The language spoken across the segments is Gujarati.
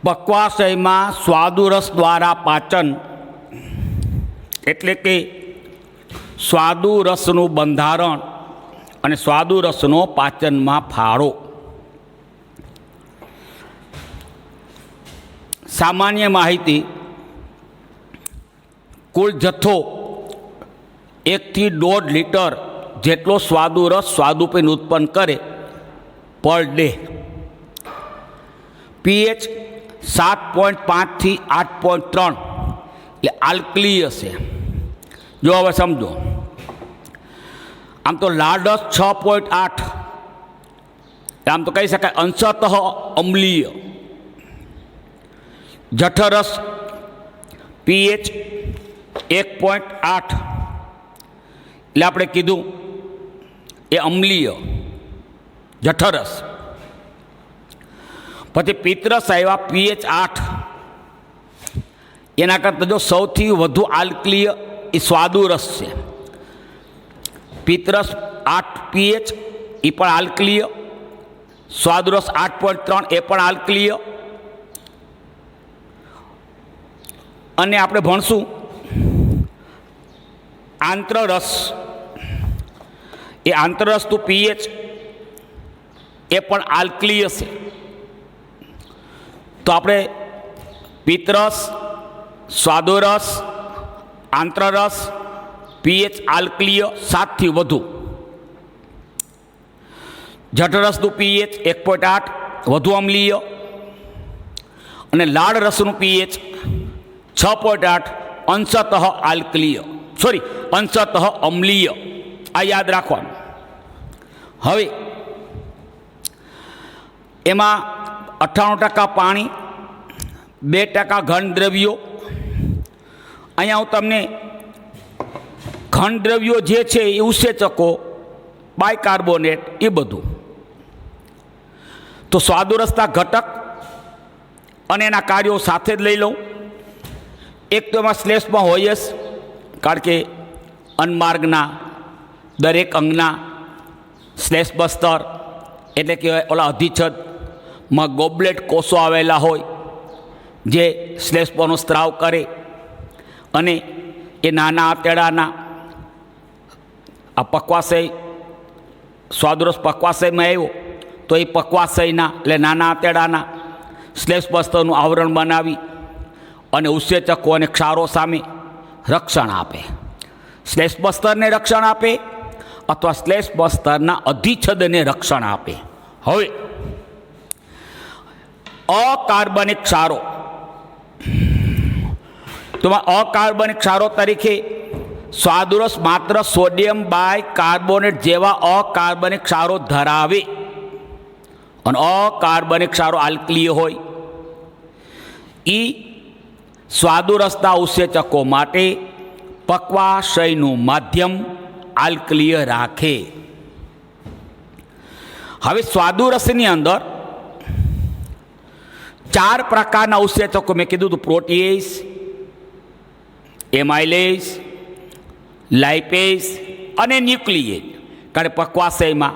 પક્વાશયમાં સ્વાદુરસ દ્વારા પાચન એટલે કે સ્વાદુરસનું બંધારણ અને સ્વાદુરસનો પાચનમાં ફાળો. સામાન્ય માહિતી: કુલ જથ્થો 1 થી 1.5 લીટર જેટલો સ્વાદુરસ સ્વાદુપિંડ ઉત્પન્ન કરે પર ડે. પીએચ 7.5 થી 8.3 એ આલ્કલીય છે. જો હવે સમજો, આમ તો લાડસ 6.8, આમ તો કહી શકાય અંશતઃ અમ્લીય. જઠરસ પીએચ 1.8 એટલે આપણે કીધું એ અમ્લીય જઠરસ. પછી પિત્તરસ આવ્યા પીએચ 8. એના કરતાં જો સૌથી વધુ આલ્કલીય એ સ્વાદુરસ છે. પિત્તરસ 8 પીએચ એ પણ આલ્કલીય, સ્વાદુરસ 8.3 એ પણ આલ્કલીય. અને આપણે ભણશું આંતરરસ. એ આંતરરસનું પીએચ એ પણ આલ્કલીય છે. તો આપણે પિત્તરસ, સ્વાદુરસ, આંતરરસ, પીએચ આલ્કલીય 7 થી વધુ. જઠરસનું પીએચ 1.8 વધુ અમ્લીય, અને લાળ રસનું પીએચ 6.8 અંશતઃ આલ્કલીય, અંશતઃ અમ્લીય. આ યાદ રાખવાનું. હવે એમાં 98% પાણી, 2% ઘન દ્રવ્યો. અહીંયા હું તમને ઘન દ્રવ્યો જે છે એ ઉત્સેચકો, બાયકાર્બોનેટ, એ બધું. તો સ્વાદુરસતા ઘટક અને એના કાર્યો સાથે જ લઈ લઉં. એક તો એમાં શ્લેષમાં હોય જ, કારણ કે અન્નમાર્ગના દરેક અંગના શ્લેષબસ્તર એટલે કે ઓલા અધિચ્છદમાં ગોબલેટ કોષો આવેલા હોય જે શ્લેષપનો સ્ત્રાવ કરે, અને એ નાના આંતરડાના આ પક્વાશય, સ્વાદુરસ પક્વાશયમાં આવ્યો તો એ પક્વાશયના એટલે નાના આંતરડાના શ્લેષબસ્તરનું આવરણ બનાવી અને ઉત્સેચકો અને ક્ષારો સામે રક્ષણ આપે. શ્લેષબસ્તરને રક્ષણ આપે અથવા શ્લેષબસ્તરના અધિચ્છદને રક્ષણ આપે. હવે અકાર્બનિક ક્ષારો, તો અકાર્બનિક ક્ષારો તરીકે સ્વાદુરસ માત્ર સોડિયમ બાયકાર્બોનેટ જેવા અકાર્બનિક ક્ષારો ધરાવે, અને અકાર્બનિક ક્ષારો આલ્કલીય હોય. એ સ્વાદુરસના ઉત્સેચકો માટે પક્વાશયનું માધ્યમ આલ્કલીય રાખે. હવે સ્વાદુરસની અંદર 4 પ્રકારના ઉત્સેચકો મેં કીધું હતું: પ્રોટીએઝ, એમાઇલેઝ, લાઇપેઝ અને ન્યુક્લિએજ. કારણ પક્વાશયમાં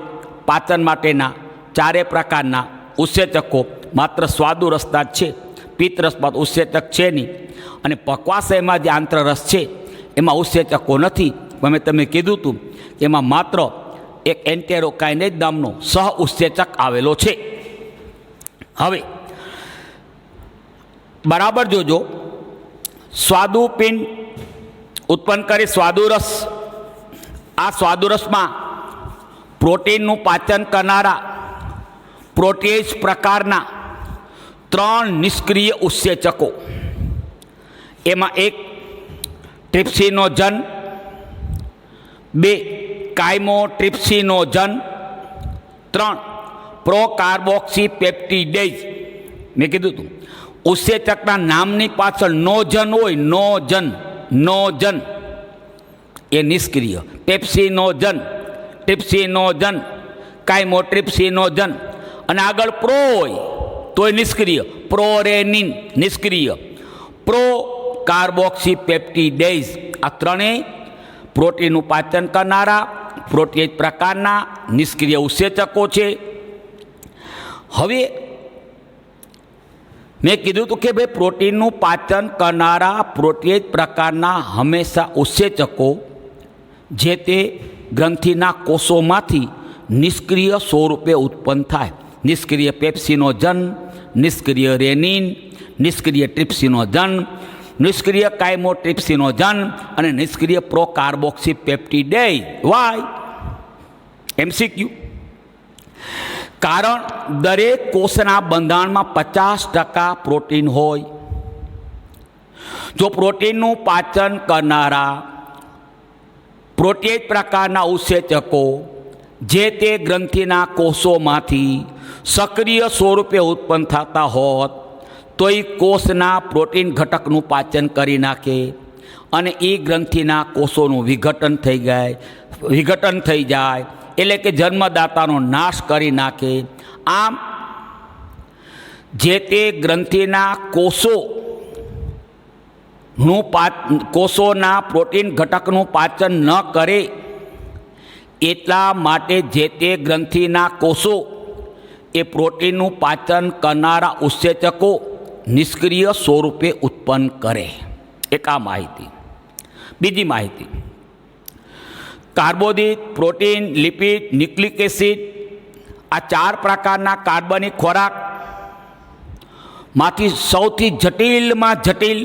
પાચન માટેના 4 પ્રકારના ઉત્સેચકો માત્ર સ્વાદુરસના જ છે. પિત્તરસમાં ઉત્સેચક છે નહીં, અને પક્વાશયમાં જે આંતરરસ છે એમાં ઉત્સેચકો નથી. મેં તમને કીધું હતું એમાં માત્ર એક એન્ટેરોકાઇનેજ નામનો સહ ઉત્સેચક આવેલો છે. હવે બરાબર જોજો, સ્વાદુપિંડ ઉત્પન્ન કરે સ્વાદુરસ. આ સ્વાદુરસમાં પ્રોટીનનું પાચન કરનારા પ્રોટીએઝ પ્રકારના 3 નિષ્ક્રિય ઉત્સેચકો, એમાં 1 ટ્રિપ્સિનોજન, 2 કાઇમોટ્રિપ્સિનોજન, 3 પ્રોકાર્બોક્સીપેપ્ટિડેઝ. મેં કીધું હતું ઉત્સેચકના નામની પાછળ નોજન હોય, નોજન એ નિષ્ક્રિય. પેપ્સિનોજન, ટ્રિપ્સિનોજન, કાઇમોટ્રિપ્સિનોજન, અને આગળ પ્રો હોય તો એ નિષ્ક્રિય. પ્રોરેનિન નિષ્ક્રિય. પ્રોકાર્બોક્સીપેપ્ટિડેઝ આ ત્રણેય પ્રોટીનનું પાચન કરનારા પ્રોટીએજ પ્રકારના નિષ્ક્રિય ઉત્સેચકો છે. હવે મેં કીધું હતું કે ભાઈ પ્રોટીનનું પાચન કરનારા પ્રોટીન પ્રકારના હંમેશા ઉત્સેચકો જે તે ગ્રંથિના કોષોમાંથી નિષ્ક્રિય સ્વરૂપે ઉત્પન્ન થાય. નિષ્ક્રિય પેપ્સિનોજન, નિષ્ક્રિય રેનિન, નિષ્ક્રિય ટ્રિપ્સિનોજન, નિષ્ક્રિય કાઇમોટ્રિપ્સિનોજન અને નિષ્ક્રિય પ્રોકાર્બોક્સીપેપ્ટિડેઝ. વાય? MCQ. કારણ દરેક કોષના બંધારણમાં 50% પ્રોટીન હોય. જો પ્રોટીનનું પાચન કરનારા પ્રોટીન પ્રકારના ઉત્સેચકો જે તે ગ્રંથિના કોષોમાંથી સક્રિય સ્વરૂપે ઉત્પન્ન થતા હોત તો એ કોષના પ્રોટીન ઘટકનું પાચન કરી નાખે અને એ ગ્રંથિના કોષોનું વિઘટન થઈ જાય એટલે કે જન્મદાતાનો નાશ કરી નાખે. આમ જે તે ગ્રંથિના કોષોના પ્રોટીન ઘટકનું પાચન ન કરે એટલા માટે જે તે ગ્રંથિના કોષો એ પ્રોટીનનું પાચન કરનારા ઉત્સેચકો નિષ્ક્રિય સ્વરૂપે ઉત્પન્ન કરે. એક આ માહિતી. બીજી માહિતી, કાર્બોદિત, પ્રોટીન, લિપિડ, ન્યુક્લિક એસિડ આ 4 પ્રકારના કાર્બનિક ખોરાકમાંથી સૌથી જટિલમાં જટિલ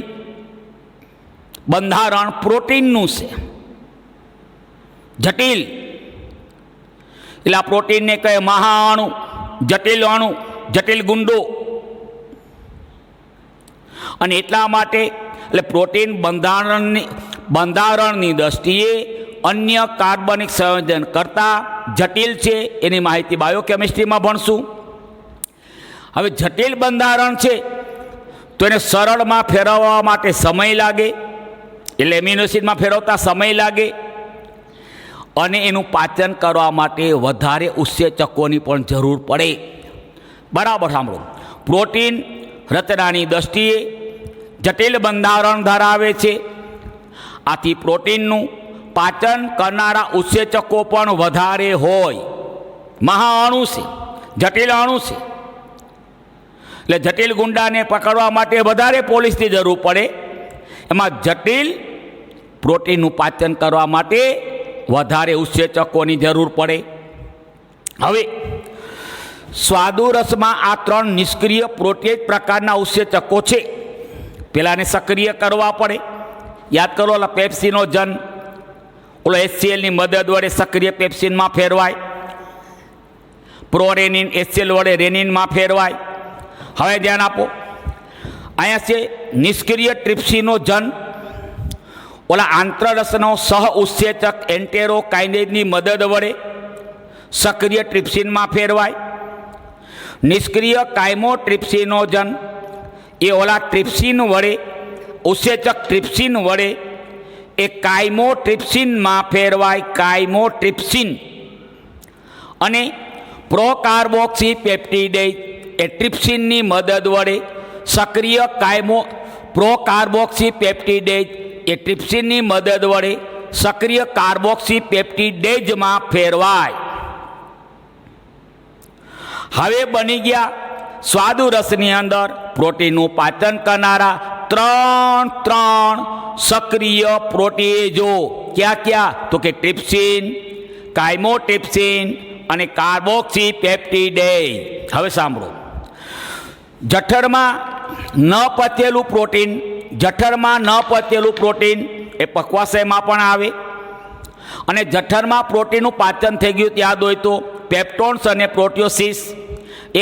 બંધારણ પ્રોટીનનું છે. જટિલ એટલે આ પ્રોટીનને કહે મહાઅણુ, જટિલ અણુ, જટિલ ગુંડો. અને એટલા માટે એટલે પ્રોટીન બંધારણની દ્રષ્ટિએ અન્ય કાર્બનિક સંયોજન કરતાં જટિલ છે. એની માહિતી બાયોકેમિસ્ટ્રીમાં ભણશું. હવે જટિલ બંધારણ છે તો એને સરળમાં ફેરવવા માટે સમય લાગે, એટલે એમિનો એસિડમાં ફેરવતા સમય લાગે અને એનું પાચન કરવા માટે વધારે ઉત્સેચકોની પણ જરૂર પડે. બરાબર સાંભળો, પ્રોટીન રચનાની દ્રષ્ટિએ જટિલ બંધારણ ધરાવે છે. આથી પ્રોટીનનું પાચન કરનારા ઉત્સેચકો પણ વધારે હોય. મહાઅણુ છે, જટિલ અણુ છે એટલે જટિલ ગુંડાને પકડવા માટે વધારે પોલીસની જરૂર પડે. એમાં જટિલ પ્રોટીનનું પાચન કરવા માટે વધારે ઉત્સેચકોની જરૂર પડે. હવે સ્વાદુરસમાં આ 3 નિષ્ક્રિય પ્રોટીન પ્રકારના ઉત્સેચકો છે. પેલાને સક્રિય કરવા પડે. યાદ કરો, ઓલા પેપ્સિનોજન ઓલો HClની મદદ વડે સક્રિય પેપ્સિનમાં ફેરવાય, પ્રોરેનિન HCl વડે રેનિનમાં ફેરવાય. હવે ધ્યાન આપો, અહીંયા છે નિષ્ક્રિય ટ્રિપ્સિનોજન ઓલા આંતરરસનો સહ ઉત્સેચક એન્ટેરોકાઇનેઝની મદદ વડે સક્રિય ટ્રિપ્સિનમાં ફેરવાય. નિષ્ક્રિય કાઇમોટ્રિપ્સિનોજન એ ઓલા ટ્રિપ્સિન વડે ઉત્સેચક ટ્રિપ્સિન વડે એ કાઇમોટ્રિપ્સિનમાં ફેરવાય, કાઇમોટ્રિપ્સિન. અને પ્રોકાર્બોક્સીપેપ્ટિડેઝ એ ટ્રિપ્સિનની મદદ વડે સક્રિય પ્રોકાર્બોક્સીપેપ્ટિડેઝ એ ટ્રિપ્સિનની મદદ વડે સક્રિય કાર્બોક્સીપેપ્ટિડેઝમાં ફેરવાય. હવે બની ગયા સ્વાદુરસની અંદર પ્રોટીનનું પાચન કરનારા 3 સક્રિય પ્રોટીએજો. ક્યાં ક્યાં? તો કે ટ્રિપ્સિન, કાઇમોટ્રિપ્સિન અને કાર્બોક્સીપેપ્ટિડેઝ. હવે સાંભળો, જઠરમાં ન પચેલું પ્રોટીન એ પક્વાશયમાં પણ આવે. અને જઠરમાં પ્રોટીનનું પાચન થઈ ગયું યાદ હોય તો પેપ્ટોન્સ અને પ્રોટિયોસિસ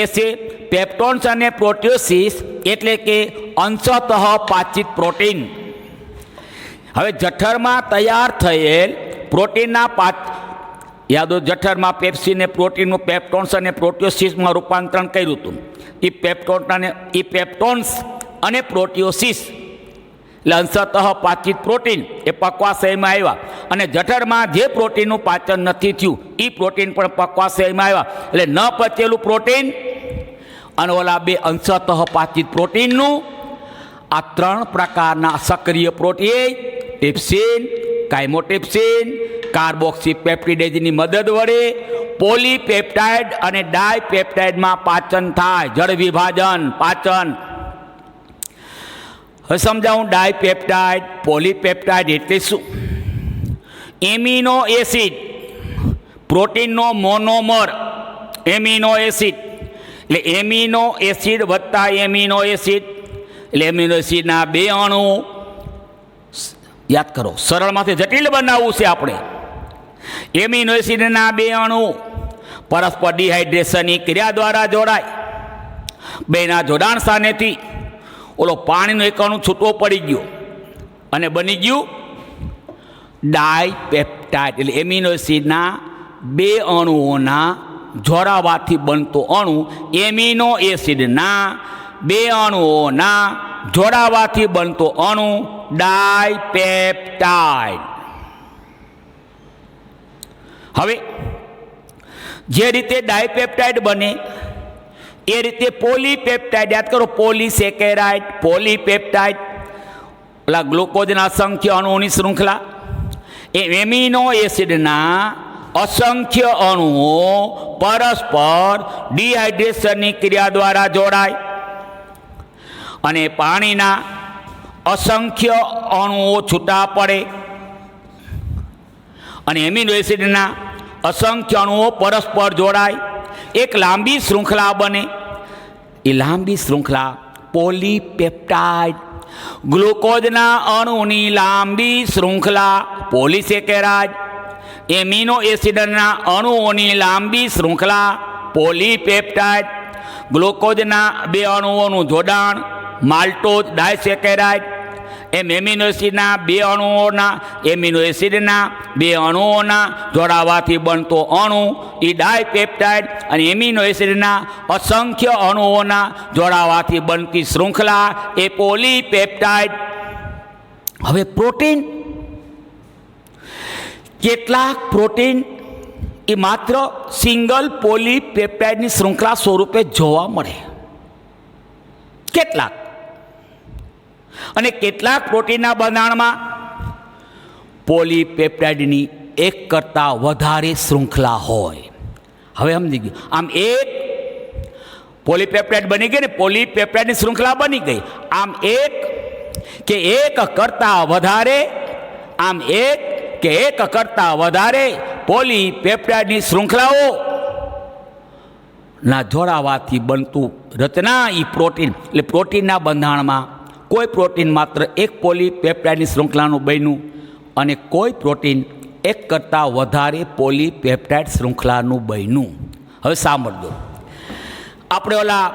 એ છે. પેપ્ટોન્સ અને પ્રોટિયોસિસ એટલે કે અંશતઃ પાચિત પ્રોટીન. હવે જઠરમાં તૈયાર થયેલ પ્રોટીનના યાદ હોય, જઠરમાં પેપ્સિને પ્રોટીનનું પેપ્ટોન્સ અને પ્રોટિયોસિસમાં રૂપાંતરણ કર્યું હતું. એ પેપ્ટોન્સ અને પ્રોટિયોસિસ એટલે અંશતઃ પાચિત પ્રોટીન એ પક્વાશયમાં આવ્યા. અને જઠરમાં જે પ્રોટીનનું પાચન નથી થયું એ પ્રોટીન પણ પક્વાશયમાં આવ્યા. એટલે ન પચેલું પ્રોટીન અને ઓલા 2 અંશતઃ પાચિત પ્રોટીનનું આ 3 પ્રકારના સક્રિય પ્રોટીન ટ્રિપ્સિન, કાઇમોટ્રિપ્સિન, કાર્બોક્સીપેપ્ટિડેઝની મદદ વડે પોલીપેપ્ટાઇડ અને ડાયપેપ્ટાઇડમાં પાચન થાય. જળ વિભાજન, પાચન. હવે સમજાવું, ડાયપેપ્ટાઇડ પોલીપેપ્ટાઇડ એટલે શું? એમિનો એસિડ, પ્રોટીનનો મોનોમર એમિનો એસિડ, એટલે એમિનો એસિડ વત્તા એમિનો એસિડ, એટલે એમિનો એસિડના બે અણુ, યાદ કરો, સરળમાંથી જટિલ બનાવવું છે આપણે. એમિનો એસિડના બે અણુ પરસ્પર ડિહાઇડ્રેશનની ક્રિયા દ્વારા જોડાય. બેના જોડાણ સ્થાનેથી ઓલો પાણીનો એક અણુ છૂટો પડી ગયો અને બની ગયું ડાયપેપ્ટાઇડ. એટલે એમિનો એસિડના બે અણુઓના જોડાવાથી બનતો અણુ એમિનો એસિડના બે અણુઓના જોડાવાથી બનતો અણુ ડાયપેપ્ટાઇડ. હવે જે રીતે ડાયપેપ્ટાઇડ બને એ રીતે પોલીપેપ્ટાઇડ, યાદ કરો, પોલીસેકેરાઇડ પોલીપેપ્ટાઇડ, પેલા ગ્લુકોઝના અસંખ્ય અણુઓની શૃંખલા, એ એમિનો એસિડના અસંખ્ય અણુઓ પરસ્પર ડિહાઇડ્રેશનની ક્રિયા દ્વારા જોડાય અને પાણીના અસંખ્ય અણુઓ છૂટા પડે અને એમિનો એસિડના અસંખ્ય અણુઓ પરસ્પર જોડાય, એક લાંબી શૃંખલા બને. એ લાંબી શૃંખલા પોલીપેપ્ટાઇડ. ગ્લુકોઝના અણુની લાંબી શૃંખલા પોલીસેકેરાઇડ, એમિનો એસિડના અણુઓની લાંબી શૃંખલા પોલીપેપ્ટાઇડ, ગ્લુકોઝના બે અણુઓનું જોડાણ માલ્ટોઝ ડાયસેકેરાઇડ, એમ એમિનો એસિડના બે અણુઓના જોડાવાથી બનતો અણુ એ ડાયપેપ્ટાઇડ, અને એમિનો એસિડના અસંખ્ય અણુઓના જોડાવાથી બનતી શૃંખલા એ પોલીપેપ્ટાઇડ. હવે પ્રોટીન, કેટલાક પ્રોટીન એ માત્ર સિંગલ પોલીપેપ્ટાઇડની શૃંખલા સ્વરૂપે જોવા મળે, કેટલાક, અને કેટલાક પ્રોટીનના બંધારણમાં પોલીપેપ્ટાઇડની એક કરતાં વધારે શૃંખલા હોય. હવે સમજી ગયું, આમ એક પોલીપેપ્ટાઇડ બની ગઈ ને, પોલીપેપ્ટાઇડની શૃંખલા બની ગઈ. આમ એક કે એક કરતાં વધારે, આમ એક કે એક કરતાં વધારે પોલીપેપ્ટાઇડની શૃંખલાઓ ના જોડાવાથી બનતું રચના એ પ્રોટીન. એટલે પ્રોટીનના બંધારણમાં કોઈ પ્રોટીન માત્ર એક પોલીપેપ્ટાઇડની શૃંખલાનું બન્યું અને કોઈ પ્રોટીન એક કરતાં વધારે પોલીપેપ્ટાઇડ શૃંખલાનું બન્યું. હવે સાંભળજો, આપણે ઓલા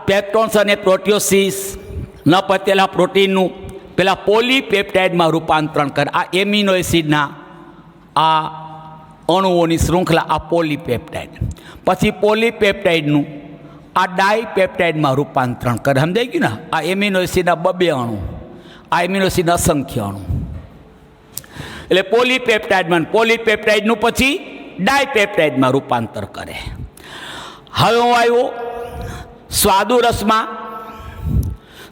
પેપ્ટોન્સ અને પ્રોટિયોસિસ ન પતેલા પ્રોટીનનું પેલા પોલીપેપ્ટાઇડમાં રૂપાંતરણ કરે. આ એમિનો એસિડના આ અણુઓની શૃંખલા, આ પોલીપેપ્ટાઇડ. પછી પોલીપેપ્ટાઇડનું આ ડાયપેપ્ટાઇડમાં રૂપાંતરણ કરે. સમજાઈ ગયું ને? આ એમિનો એસિડના બબે અણુ, આ એમિનો એસિડના અસંખ્ય અણુ, એટલે પોલીપેપ્ટાઇડનું પછી ડાયપેપ્ટાઇડમાં રૂપાંતર કરે. હવે હું આવ્યો સ્વાદુરસમાં.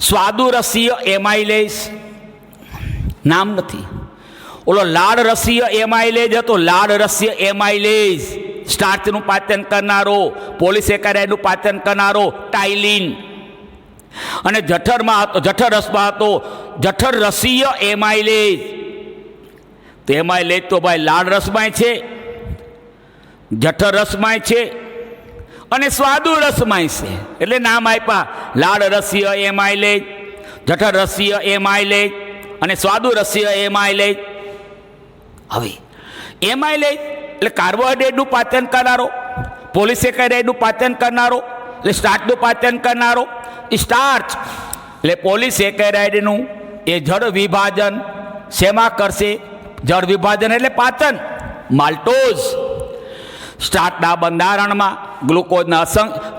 સ્વાદુરસીય એમાઇલેઝ નામ નથી, ઓલો લાળ રસીય એમાઇલેજ હતો. લાળ રસીય એમાઇલેજ સ્ટાર્ચનું પાચન કરનારો, પોલીસેકેરાઇડનું પાચન કરનારો ટાઇલિન. અને જઠરમાં હતો, જઠર રસમાં હતો જઠર રસીય એમાઇલેજ. તો એમાઇલેજ તો ભાઈ લાળ રસમાંય છે, જઠર રસમાંય છે અને સ્વાદુ રસમાંય છે. એટલે નામ આપ્યા લાળ રસીય એમાઇલેજ, જઠર રસીય એમાઇલેજ અને સ્વાદુ રસીય એમાઇલેજ. હવે એમાઇલેજ એટલે કાર્બોહાઈડ્રેટનું પાચન કરનારો, પોલીસેકેરાઇડનું પાચન કરનારો, એટલે સ્ટાર્ચનું પાચન કરનારો. સ્ટાર્ચ એટલે પોલીસેકેરાઇડનું એ જળ વિભાજન શેમાં કરશે? જળ વિભાજન એટલે પાચન, માલ્ટોઝ. સ્ટાર્ચના બંધારણમાં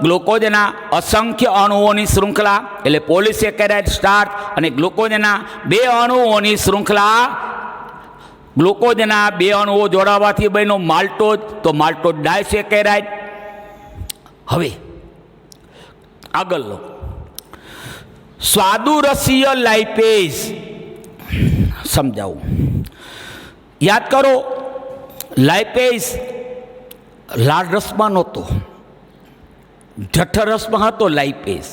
ગ્લુકોઝના અસંખ્ય અણુઓની શૃંખલા એટલે પોલીસેકેરાઇડ સ્ટાર્ચ, અને ગ્લુકોઝના બે અણુઓની શૃંખલા, ગ્લુકોઝના બે અણુઓ જોડાવાથી બન્યો માલ્ટોઝ, તો માલ્ટોઝ ડાયસેકેરાઇડ. હવે આગળ લો, સ્વાદુરસીય લાઇપેઝ સમજાવું. યાદ કરો, લાઇપેઝ લાળ રસમાં નહોતો, જઠર રસમાં હતો લાઇપેઝ.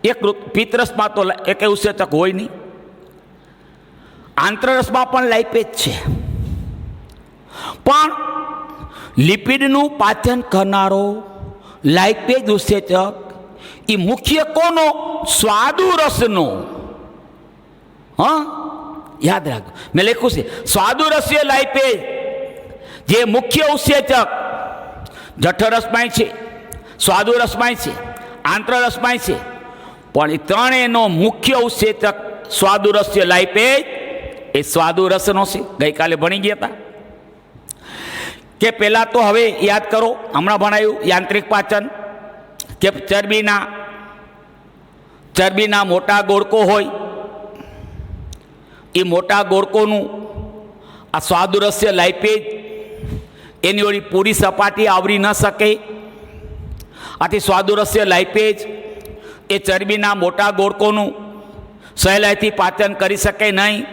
એક પિત્તરસમાં તો એક ઉત્સેચક હોય નહીં, આંતરરસમાં પણ લાઇપેજ છે, પણ લિપિડનું પાચન કરનારો લાઇપેજ ઉત્સેચક એ મુખ્ય કોનો? સ્વાદુ રસનો. હા, યાદ રાખો, મેં લખ્યું છે સ્વાદુ રસીય લાઇપેજ જે મુખ્ય ઉત્સેચક જઠરરસમાંય છે, સ્વાદુ રસમાંય છે, આંતરરસમાંય છે, પણ એ ત્રણેયનો મુખ્ય ઉત્સેચક સ્વાદુ રસીય લાઇપેજ એ સ્વાદુ રસનો છે. ગઈકાલે ભણી ગયા હતા કે પહેલાં તો હવે યાદ કરો, હમણાં ભણાયું યાંત્રિક પાચન કે ચરબીના મોટા ગોળકો હોય, એ મોટા ગોળકોનું આ સ્વાદુરસ્ય લાઇપેજ એની ઓળી પૂરી સપાટી આવરી ન શકે. આથી સ્વાદુરસ્ય લાઇપેજ એ ચરબીના મોટા ગોળકોનું સહેલાઈથી પાચન કરી શકે નહીં.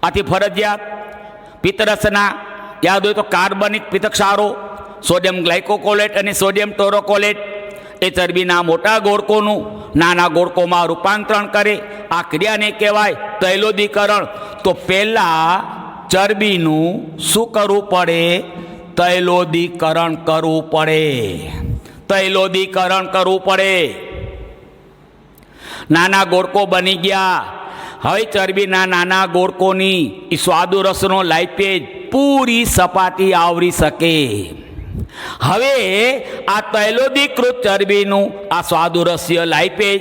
આથી ફરજિયાત પિત્તરસના યાદ હોય તો કાર્બનિક પિત્તક્ષારો સોડિયમ ગ્લાયકોકોલેટ અને સોડિયમ ટોરોકોલેટ એ ચરબીના મોટા ગોળકોનું નાના ગોળકોમાં રૂપાંતરણ કરે. આ ક્રિયાને કહેવાય તૈલોદીકરણ. તો પહેલાં ચરબીનું શું કરવું પડે? તૈલોદીકરણ કરવું પડે. તૈલોદીકરણ કરવું પડે. નાના ગોળકો બની ગયા. હવે ચરબીના નાના ગોળકોની એ સ્વાદુરસનો લાઇપેજ પૂરી સપાટી આવરી શકે. હવે આ તૈલોદીકૃત ચરબીનું આ સ્વાદુરસ્ય લાઇપેજ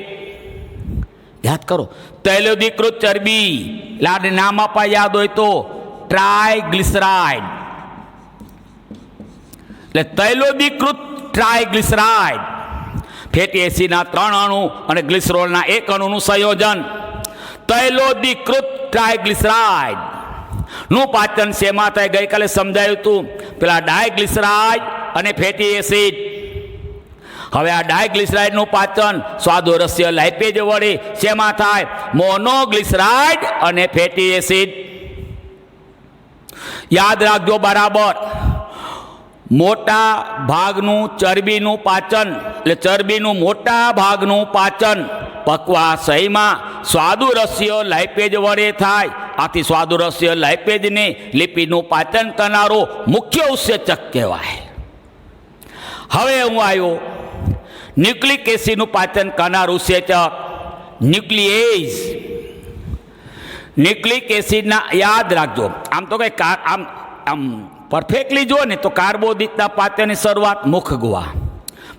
યાદ કરો, તૈલોદીકૃત ચરબી લાડ નામ આપવા યાદ હોય તો ટ્રાયગ્લિસરાઇડ. એટલે તૈલોદીકૃત ટ્રાયગ્લિસરાઇડ ફેટી એસિડના 3 અણુ અને ગ્લિસરોલના 1 અણુનું સંયોજન તૈલોદીકૃત ટ્રાયગ્લિસરાઇડ નું પાચન શેમાં થાય? ગઈકાલે સમજાયું હતું, પેલા ડાયગ્લિસરાઇડ અને ફેટી એસિડ. હવે આ ડાયગ્લિસરાઇડનું પાચન સ્વાદુરસ્ય લાઇપેજ વડે શેમાં થાય? મોનોગ્લિસરાઇડ અને ફેટી એસિડ. યાદ રાખજો બરાબર, મોટા ભાગનું ચરબીનું પાચન એટલે ચરબીનું મોટા ભાગનું પાચન પક્વાશયમાં સ્વાદુરસ્ય લાઇપેજ વડે થાય. આથી સ્વાદુરસ્ય લાઇપેજને લિપિડનું પાચન કરનારો મુખ્ય ઉત્સેચક કહેવાય. હવે હું આવ્યો ન્યુક્લિક એસિડનું પાચન કરનાર ઉત્સેચક ન્યુક્લિએઝ. ન્યુક્લિક એસિડના યાદ રાખજો, આમ તો કંઈ આમ પરફેક્ટલી જો ને તો કાર્બોદિતના પાચનની શરૂઆત મુખ ગુહા,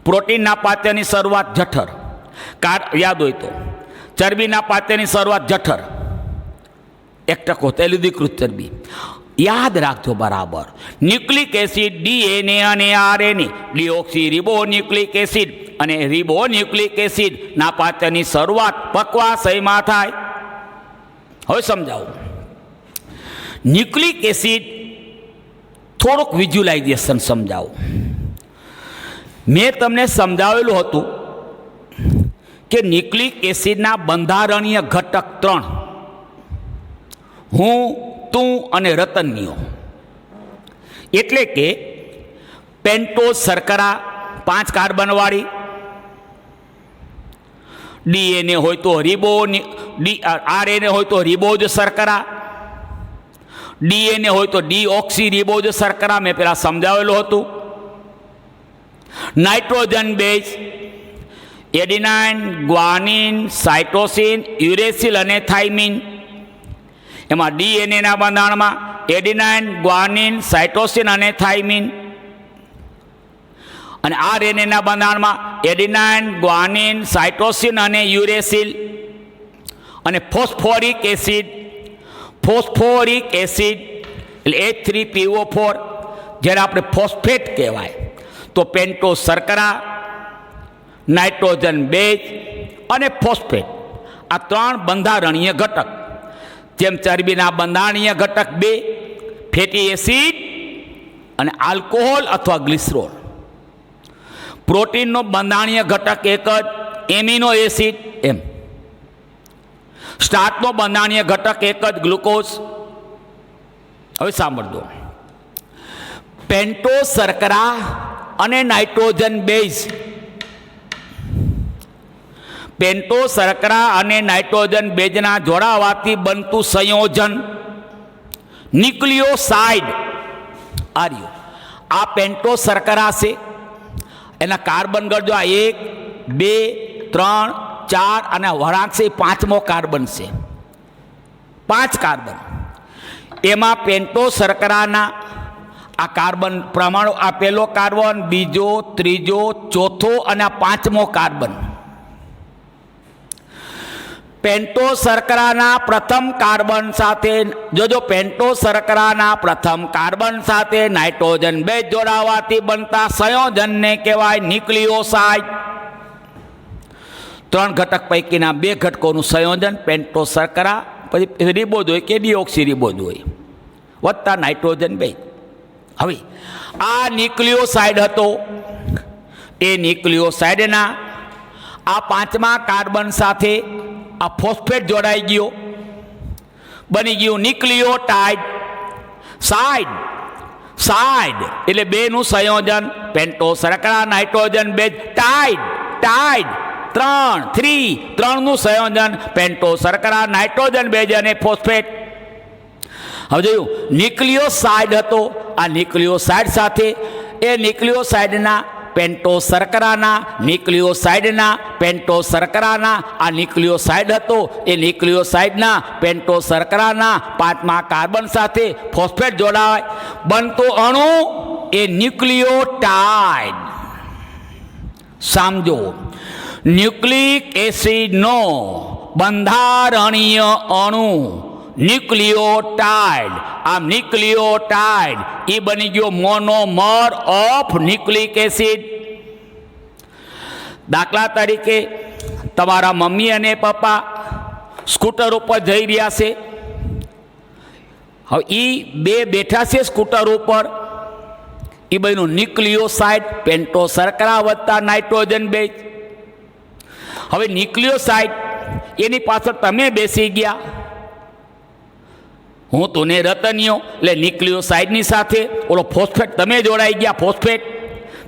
પ્રોટીનના પાચનની શરૂઆત જઠર, યાદ હોય તો ચરબીના પાચનની શરૂઆત જઠર, 1% તૈલોદીકૃત ચરબી. યાદ રાખજો બરાબર, ન્યુક્લિક એસિડ ડીએનએ અને આરએનએ, ડીઓક્સી રિબોન્યુક્લિક એસિડ અને રિબોન્યુક્લિક એસિડ ના પાચનની શરૂઆત પક્વાશયમાં થાય. હવે સમજાવું, ન્યુક્લિક એસિડ થોડુંક વિઝ્યુલાઇઝેશન સમજાવું. મેં તમને સમજાવેલું હતું કે ન્યુક્લિક એસિડના બંધારણીય ઘટક 3 હું, તું અને રતનીઓ. એટલે કે પેન્ટોઝ શર્કરા 5 કાર્બનવાળી, ડીએનએ હોય તો આરએનએ હોય તો રિબોઝ શર્કરા, ડીએનએ હોય તો ડીઓક્સી રિબોઝ શર્કરા મેં પહેલાં સમજાવેલું હતું. Nitrogen base adenine, guanine, cytosine, uracil અને થાઇમિન. એમાં ડીએનએના બંધારણમાં એડિનાઇન, ગ્વાનિન, સાઇટોસિન અને થાઇમિન, અને આરએનએના બંધારણમાં એડિનાઇન, ગ્વાનિન, સાઇટોસિન અને યુરેસિલ. અને ફોસ્ફોરિક એસિડ એટલે H3PO4 જ્યારે આપણે ફોસ્ફેટ કહેવાય તો પેન્ટોઝ શર્કરા, નાઇટ્રોજન બેઝ અને ફોસ્ફેટ આ 3 બંધારણીય ઘટક. જેમ ચરબીના બંધારણીય ઘટક 2 ફેટી એસિડ અને આલ્કોહોલ અથવા ગ્લિસરોલ. પ્રોટીનનો બંધારણીય ઘટક 1 જ એમિનો એસિડ. એમ સ્ટાર્ચનો બંધારણીય ઘટક 1 જ ગ્લુકોઝ. હવે સાંભળજો, પેન્ટોઝ શર્કરા અને નાઇટ્રોજન બેઝ પેન્ટો શર્કરા અને નાઇટ્રોજન બેઝના જોડાવાથી બનતું સંયોજન ન્યુક્લિયોસાઇડ આર્યું. આ પેન્ટો શર્કરા છે, એના કાર્બન ગણજો. આ 1 2 3 4 અને વળાંક છે, 5મો કાર્બન છે. 5 કાર્બન. એમાં પેન્ટો શર્કરાના આ કાર્બન પ્રમાણુ, આ પહેલો કાર્બન, બીજો, ત્રીજો, ચોથો અને આ 5મો કાર્બન. પેન્ટો શર્કરાના પ્રથમ કાર્બન સાથે જોજો, પેન્ટો શર્કરાના પ્રથમ કાર્બન સાથે નાઇટ્રોજન બેઝ જોડાવાથી બનતા સંયોજનને કહેવાય ન્યુક્લિયોસાઇડ. 3 ઘટક પૈકીના 2 ઘટકોનું સંયોજન પેન્ટો શર્કરા, પછી રિબોઝ હોય કે ડિઓક્સી રિબોઝ હોય, વત્તા નાઇટ્રોજન બેઝ. હવે આ ન્યુક્લિયોસાઇડ હતો, એ ન્યુક્લિયોસાઇડના આ 5મા કાર્બન સાથે આ ફોસ્ફેટ જોડાઈ ગયો, બની ગયું ન્યુક્લિયોટાઇડ. સાઇડ સાઇડ એટલે બેનું સંયોજન પેન્ટો શર્કરા નાઇટ્રોજન બેઝ. ટાઇડ ટાઇડ 3નું સંયોજન પેન્ટો શર્કરા નાઇટ્રોજન બેઝ અને ફોસ્ફેટ. હવે જોયું, ન્યુક્લિયોસાઇડ હતો, આ ન્યુક્લિયોસાઇડ સાથે એ ન્યુક્લિયોસાઇડના પેન્ટો શર્કરાના ન્યુક્લિયોસાઇડના પેન્ટો શર્કરાના આ ન્યુક્લિયોસાઇડ હતો, એ ન્યુક્લિયોસાઇડના પેન્ટો શર્કરાના 5મા કાર્બન સાથે ફોસ્ફેટ જોડાય, બનતો અણુ એ ન્યુક્લિયોટાઇડ. સમજો, ન્યુક્લિક એસિડનો બંધારણીય અણુ ન્યુક્લિયોટાઇડ. આમ ન્યુક્લિયોટાઇડ એ બની ગયો મોનોમર ઓફ ન્યુક્લિક એસિડ. દાખલા તરીકે તમારા મમ્મી અને પપ્પા સ્કૂટર ઉપર જઈ રહ્યા છે. હવે એ બે બેઠા છે સ્કૂટર ઉપર, એ બેનું ન્યુક્લિયોસાઇડ પેન્ટો શર્કરા વત્તા નાઇટ્રોજન બેઝ. હવે ન્યુક્લિયોસાઇડ એની પાછળ તમે બેસી ગયા, હું તું રતનિયો, એટલે ન્યુક્લિયોસાઇડની સાથે ઓલો ફોસ્ફેટ તમે જોડાઈ ગયા, ફોસ્ફેટ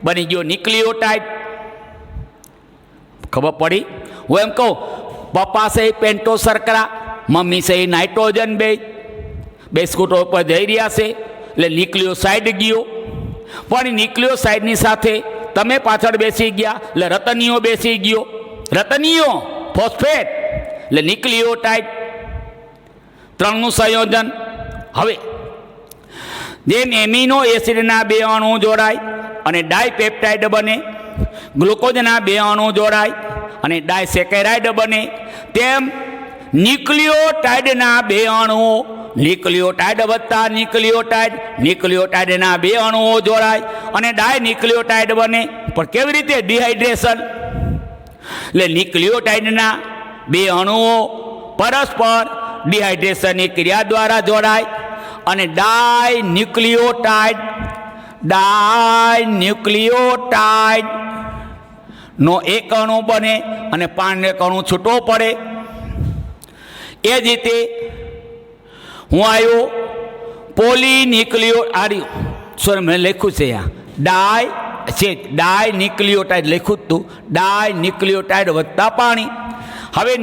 બની ગયો ન્યુક્લિયોટાઇડ. ખબર પડી? હું એમ કહું, પપ્પા છે પેન્ટો શર્કરા, મમ્મી છે નાઇટ્રોજન બેઝ, બે સ્કૂટર ઉપર જઈ રહ્યા છે એટલે ન્યુક્લિયોસાઇડ ગયો. પણ ન્યુક્લિયોસાઇડની સાથે તમે પાછળ બેસી ગયા એટલે રતનિયો બેસી ગયો, રતનિયો ફોસ્ફેટ એટલે ન્યુક્લિયોટાઇડ. 3નું સંયોજન. હવે જેમ એમિનો એસિડના 2 અણુ જોડાય અને ડાયપેપ્ટાઇડ બને, ગ્લુકોઝના 2 અણુ જોડાય અને ડાયસેકેરાઇડ બને, તેમ ન્યુક્લિયોટાઇડના 2 અણુઓ ન્યુક્લિયોટાઇડ વત્તા ન્યુક્લિયોટાઇડ, ન્યુક્લિયોટાઇડના 2 અણુઓ જોડાય અને ડાયન્યુક્લિયોટાઇડ બને. પણ કેવી રીતે? ડિહાઇડ્રેશન. એટલે ન્યુક્લિયોટાઇડના 2 અણુઓ પરસ્પર ડિહાઇડ્રેશનની ક્રિયા દ્વારા જોડાય અને ડાયન્યુક્લિયોટાઇડ નો 1 અણુ બને અને પાણીનો 1 અણુ છૂટો પડે. એ જ રીતે હું આવ્યો પોલીન્યુક્લિયો મેં લખ્યું છે અહીંયા ડાયન્યુક્લિયોટાઇડ લખ્યું હતું, ડાયન્યુક્લિયોટાઇડ વત્તા પાણી. હવે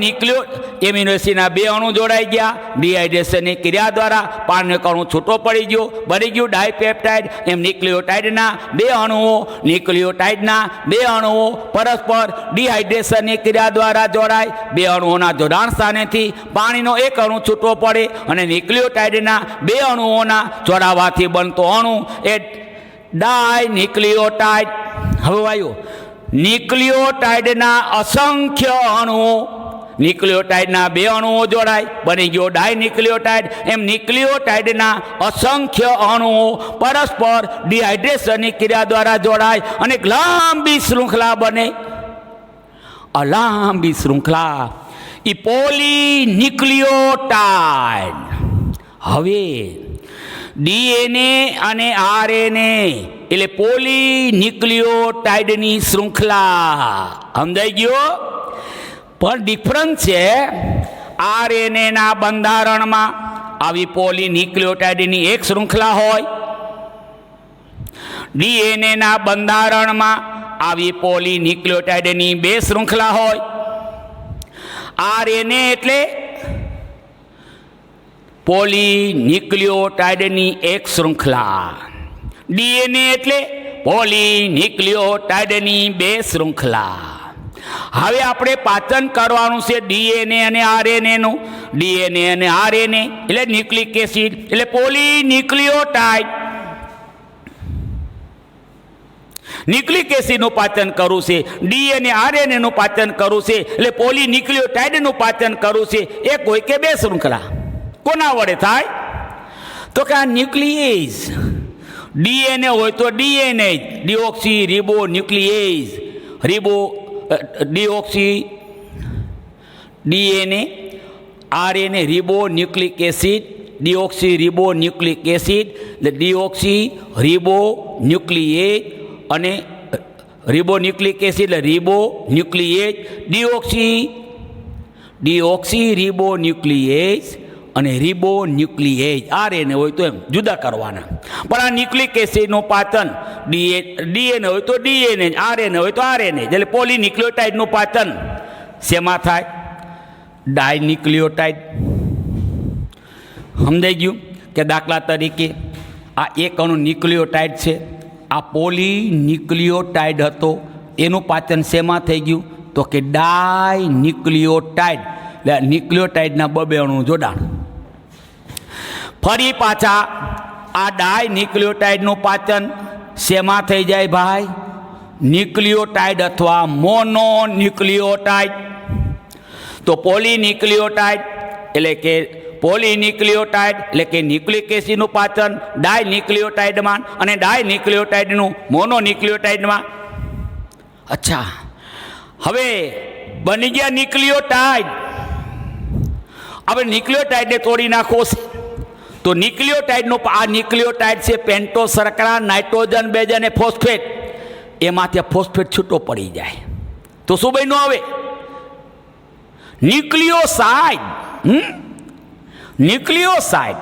એમિનો એસિડના 2 અણુ જોડાઈ ગયા, ડિહાઇડ્રેશનની ક્રિયા દ્વારા પાણીનો 1 અણુ છૂટો પડી ગયો, બની ગયું ડાયપેપ્ટાઇડ. એમ ન્યુક્લિયોટાઇડના 2 અણુઓ પરસ્પર ડિહાઇડ્રેશનની ક્રિયા દ્વારા જોડાય, 2 અણુઓના જોડાણ સ્થાનેથી પાણીનો 1 અણુ છૂટો પડે અને ન્યુક્લિયોટાઇડના 2 અણુઓના જોડાવાથી બનતો અણુ એ ડાયન્યુક્લિયોટાઇડ. હવે આવ્યું ન્યુક્લિયોટાઇડના અસંખ્ય અણુઓ, ન્યુક્લિયોટાઇડના 2 અણુઓ જોડાય, બની ગયો ડાયન્યુક્લિયોટાઇડ. એમ ન્યુક્લિયોટાઇડના અસંખ્ય અણુઓ પરસ્પર ડિહાઇડ્રેશનની ક્રિયા દ્વારા જોડાય અને એક લાંબી શૃંખલા બને. આ લાંબી શૃંખલા એ પોલીન્યુક્લિયોટાઇડ. હવે ડીએનએ અને આરએનએ એટલે પોલીન્યુક્લિયોટાઇડની શૃંખલા. સમજાઈ ગયો? પણ ડિફરન્સ છે, આરએનએના બંધારણમાં આવી પોલીન્યુક્લિયોટાઇડની 1 શૃંખલા હોય, ડીએનએના બંધારણમાં આવી પોલીન્યુક્લિયોટાઇડની 2 શૃંખલા હોય. RNA એટલે પોલીન્યુક્લિયોટાઇડની એક શૃંખલા. DNA એટલે પોલીન્યુક્લિયોટાઇડની બે શૃંખલા. હવે આપણે પાચન કરવાનું છે DNA અને RNA નું. DNA અને RNA એટલે ન્યુક્લિક એસિડ એટલે પોલીન્યુક્લિયોટાઇડ. ન્યુક્લિક એસિડનું પાચન કરવું છે, DNA RNA નું પાચન કરવું છે, એટલે પોલીન્યુક્લિયોટાઇડનું પાચન કરવું છે. એક હોય કે બે શૃંખલા? કોના વડે થાય? તો કે આ ન્યુક્લિયેઝ. DNA હોય તો DNA, deoxyribonuclease, deoxy DNA RNA રિબો nucleic acid, deoxy રિબો nucleic acid એટલે ડીઓક્સી રિબો ન્યુક્લિયેજ અને રિબો ન્યુક્લિક એસિડ એટલે રિબો ન્યુક્લિયેજ, ડીઓક્સી રિબો ન્યુક્લિયેજ અને રિબો ન્યુક્લિયેજ. RNA હોય તો એમ જુદા કરવાના. પણ આ ન્યુક્લિક એસિડનું પાચન DNA હોય તો DNA, RNA હોય તો RNA એટલે પોલીન્યુક્લિયોટાઇડનું પાચન શેમાં થાય? ડાયન્યુક્લિયોટાઇડ. સમજાઈ ગયું કે દાખલા તરીકે આ એક અણુ ન્યુક્લિયોટાઇડ છે, આ પોલીન્યુક્લિયોટાઇડ હતો, એનું પાચન શેમાં થઈ ગયું? તો કે ડાયન્યુક્લિયોટાઇડ એટલે ન્યુક્લિયોટાઇડના બે અણુનું જોડાણ. ફરી પાછા આ ડાયન્યુક્લિયોટાઇડનું પાચન શેમાં થઈ જાય ભાઈ? ન્યુક્લિયોટાઇડ અથવા મોનોન્યુક્લિયોટાઇડ. તો પોલીન્યુક્લિયોટાઇડ એટલે કે પોલીન્યુક્લિયોટાઇડ એટલે કે ન્યુક્લિક એસિડનું પાચન ડાયન્યુક્લિયોટાઇડમાં અને ડાયન્યુક્લિયોટાઇડનું મોનોન્યુક્લિયોટાઇડમાં. અચ્છા, હવે બની ગયા ન્યુક્લિયોટાઇડ. હવે ન્યુક્લિયોટાઇડને તોડી નાખવો છે તો ન્યુક્લિયોટાઇડનું આ ન્યુક્લિયોટાઇડ છે પેન્ટોસ શર્કરા, નાઇટ્રોજન, બેઝ અને ફોસ્ફેટ. એમાંથી ફોસ્ફેટ છૂટો પડી જાય તો શું બન્યું? હવે ન્યુક્લિયોસાઇડ. ન્યુક્લિયોસાઇડ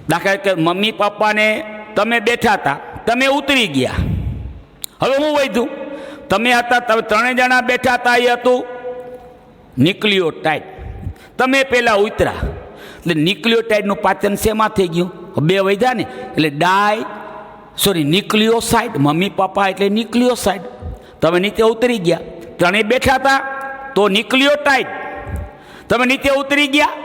દાખલા કે મમ્મી પપ્પાને તમે બેઠા હતા, તમે ઉતરી ગયા. હવે હું વધ્યું? તમે હતા, તમે ત્રણેય જણા બેઠા હતા, એ હતું ન્યુક્લિયોટાઇડ. તમે પહેલાં ઉતરા એટલે ન્યુક્લિયોટાઇડનું પાચન શેમાં થઈ ગયું? બે વધ્યા ને એટલે ન્યુક્લિયોસાઇડ. મમ્મી પપ્પા એટલે ન્યુક્લિયોસાઇડ. તમે નીચે ઉતરી ગયા, ત્રણેય બેઠા હતા તો ન્યુક્લિયોટાઇડ. તમે નીચે ઉતરી ગયા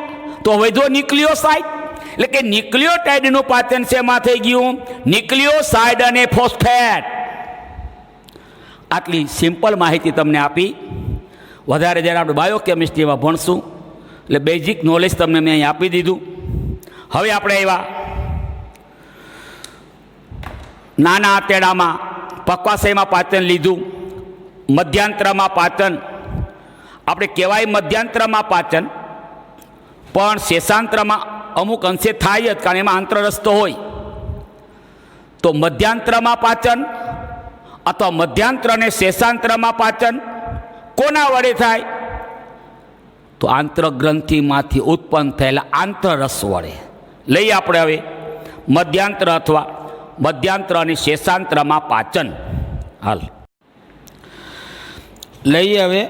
તો વધ્યો ન્યુક્લિયોસાઇડ. એટલે કે ન્યુક્લિયોટાઇડનું પાચન શેમાં થઈ ગયું? ન્યુક્લિયોસાઇડ અને ફોસ્ફેટ. આટલી સિમ્પલ માહિતી તમને આપી. વધારે જ્યારે આપણે બાયોકેમિસ્ટ્રીમાં ભણશું એટલે બેઝિક નોલેજ તમને મેં અહીં આપી દીધું. હવે આપણે એવા નાના આંતરડામાં પક્વાશયમાં પાચન લીધું, મધ્યાંતરમાં પાચન. આપણે કહેવાય મધ્યાંતરમાં પાચન, પણ શેષાંતરમાં અમુક અંશે થાય જ, કારણ એમાં આંતરરસ્તો હોય. તો મધ્યાંતરમાં પાચન અથવા મધ્યાંત્ર અને શેષાંતરમાં પાચન કોના વડે થાય? તો આંતરગ્રંથિમાંથી ઉત્પન્ન થયેલા આંતરરસ વડે. લઈએ આપણે હવે મધ્યાંત્ર અથવા મધ્યાંત્ર અને શેષાંતરમાં પાચન. હાલ લઈએ હવે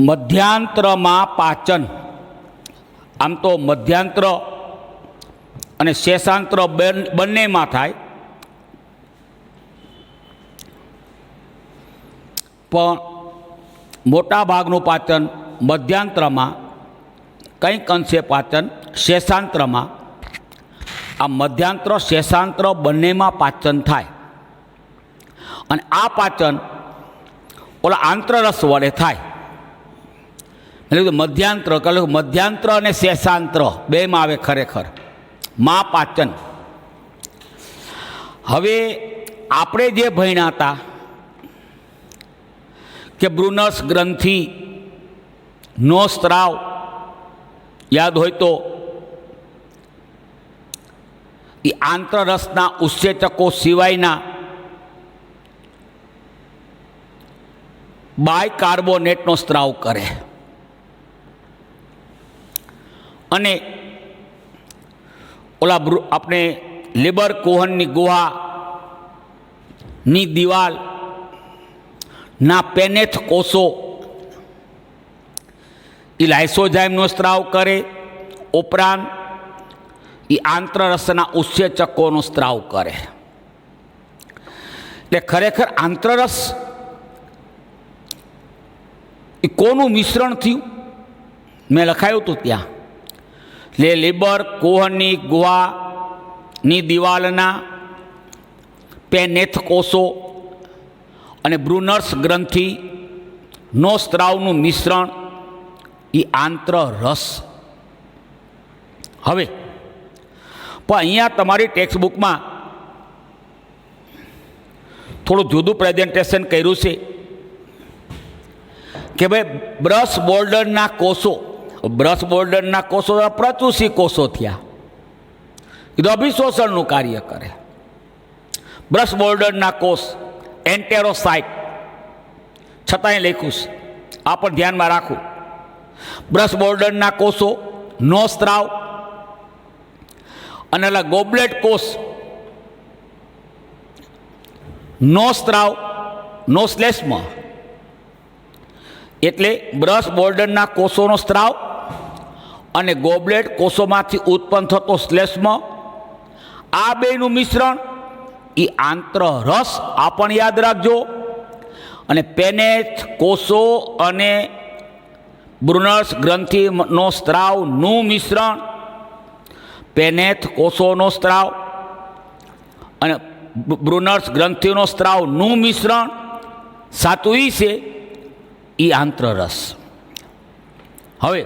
મધ્યાંત્રમાં પાચન. આમ તો મધ્યાંત્ર અને શેષાંત્ર બંનેમાં થાય, પણ મોટા ભાગનું પાચન મધ્યાંત્રમાં, કંઈક અંશે પાચન શેષાંત્રમાં. આ મધ્યાંત્ર શેષાંત્ર બંનેમાં પાચન થાય અને આ પાચન ઓલા આંતરરસ વડે થાય. એટલે મધ્યાંત્ર કહ્યું, મધ્યાંત્ર અને શેષાંત્ર બેમાં આવે ખરેખર માં પાચન. હવે આપણે જે ભણ્યા હતા કે બ્રુનસ ગ્રંથિ નો સ્ત્રાવ, યાદ હોય તો એ આંતરરસના ઉત્સેચકો સિવાયના બાયકાર્બોનેટનો સ્ત્રાવ કરે અને ઓલા આપણે લેબર કોહનની ગુહાની દિવાલ ના પેનેથ કોષો એ લાઇસોઝાઇમનો સ્ત્રાવ કરે, ઉપરાંત એ આંત્રરસના ઉત્સેચકોનો સ્ત્રાવ કરે. એટલે ખરેખર આંત્રરસ એ કોનું મિશ્રણ થયું મેં લખાયું હતું ત્યાં. એટલે લીબર કોહની ગુહાની દિવાલના પેનેથ કોષો અને બ્રુનર્સ ગ્રંથિનો સ્ત્રાવનું મિશ્રણ એ આંત્રરસ. હવે પણ અહીંયા તમારી ટેક્સ્ટ બુકમાં થોડું જુદું પ્રેઝન્ટેશન કર્યું છે કે ભાઈ બ્રશ બોર્ડરના કોષો પ્રચુષી કોષો થયા, એ તો અભિશોષણનું કાર્ય કરે. બ્રશ બોર્ડરના કોષ એન્ટેરોસાઇટ, છતાંય લખ્યું છે, આ પણ ધ્યાનમાં રાખવું. બ્રશ બોર્ડરના કોષો નો સ્ત્રાવ અને ગોબલેટ કોષ નો સ્ત્રાવ, નો શ્લેષ્મ. એટલે બ્રશ બોર્ડરના કોષોનો સ્ત્રાવ અને ગોબલેટ કોષોમાંથી ઉત્પન્ન થતો શ્લેષ્મ, આ બેનું મિશ્રણ એ આંત્રરસ. આ પણ યાદ રાખજો. અને પેનેથ કોષો અને બ્રુનર્સ ગ્રંથિનો સ્ત્રાવનું મિશ્રણ, પેનેથ કોષોનો સ્ત્રાવ અને બ્રુનર્સ ગ્રંથિનો સ્ત્રાવનું મિશ્રણ સાચું એ છે એ આંત્રરસ. હવે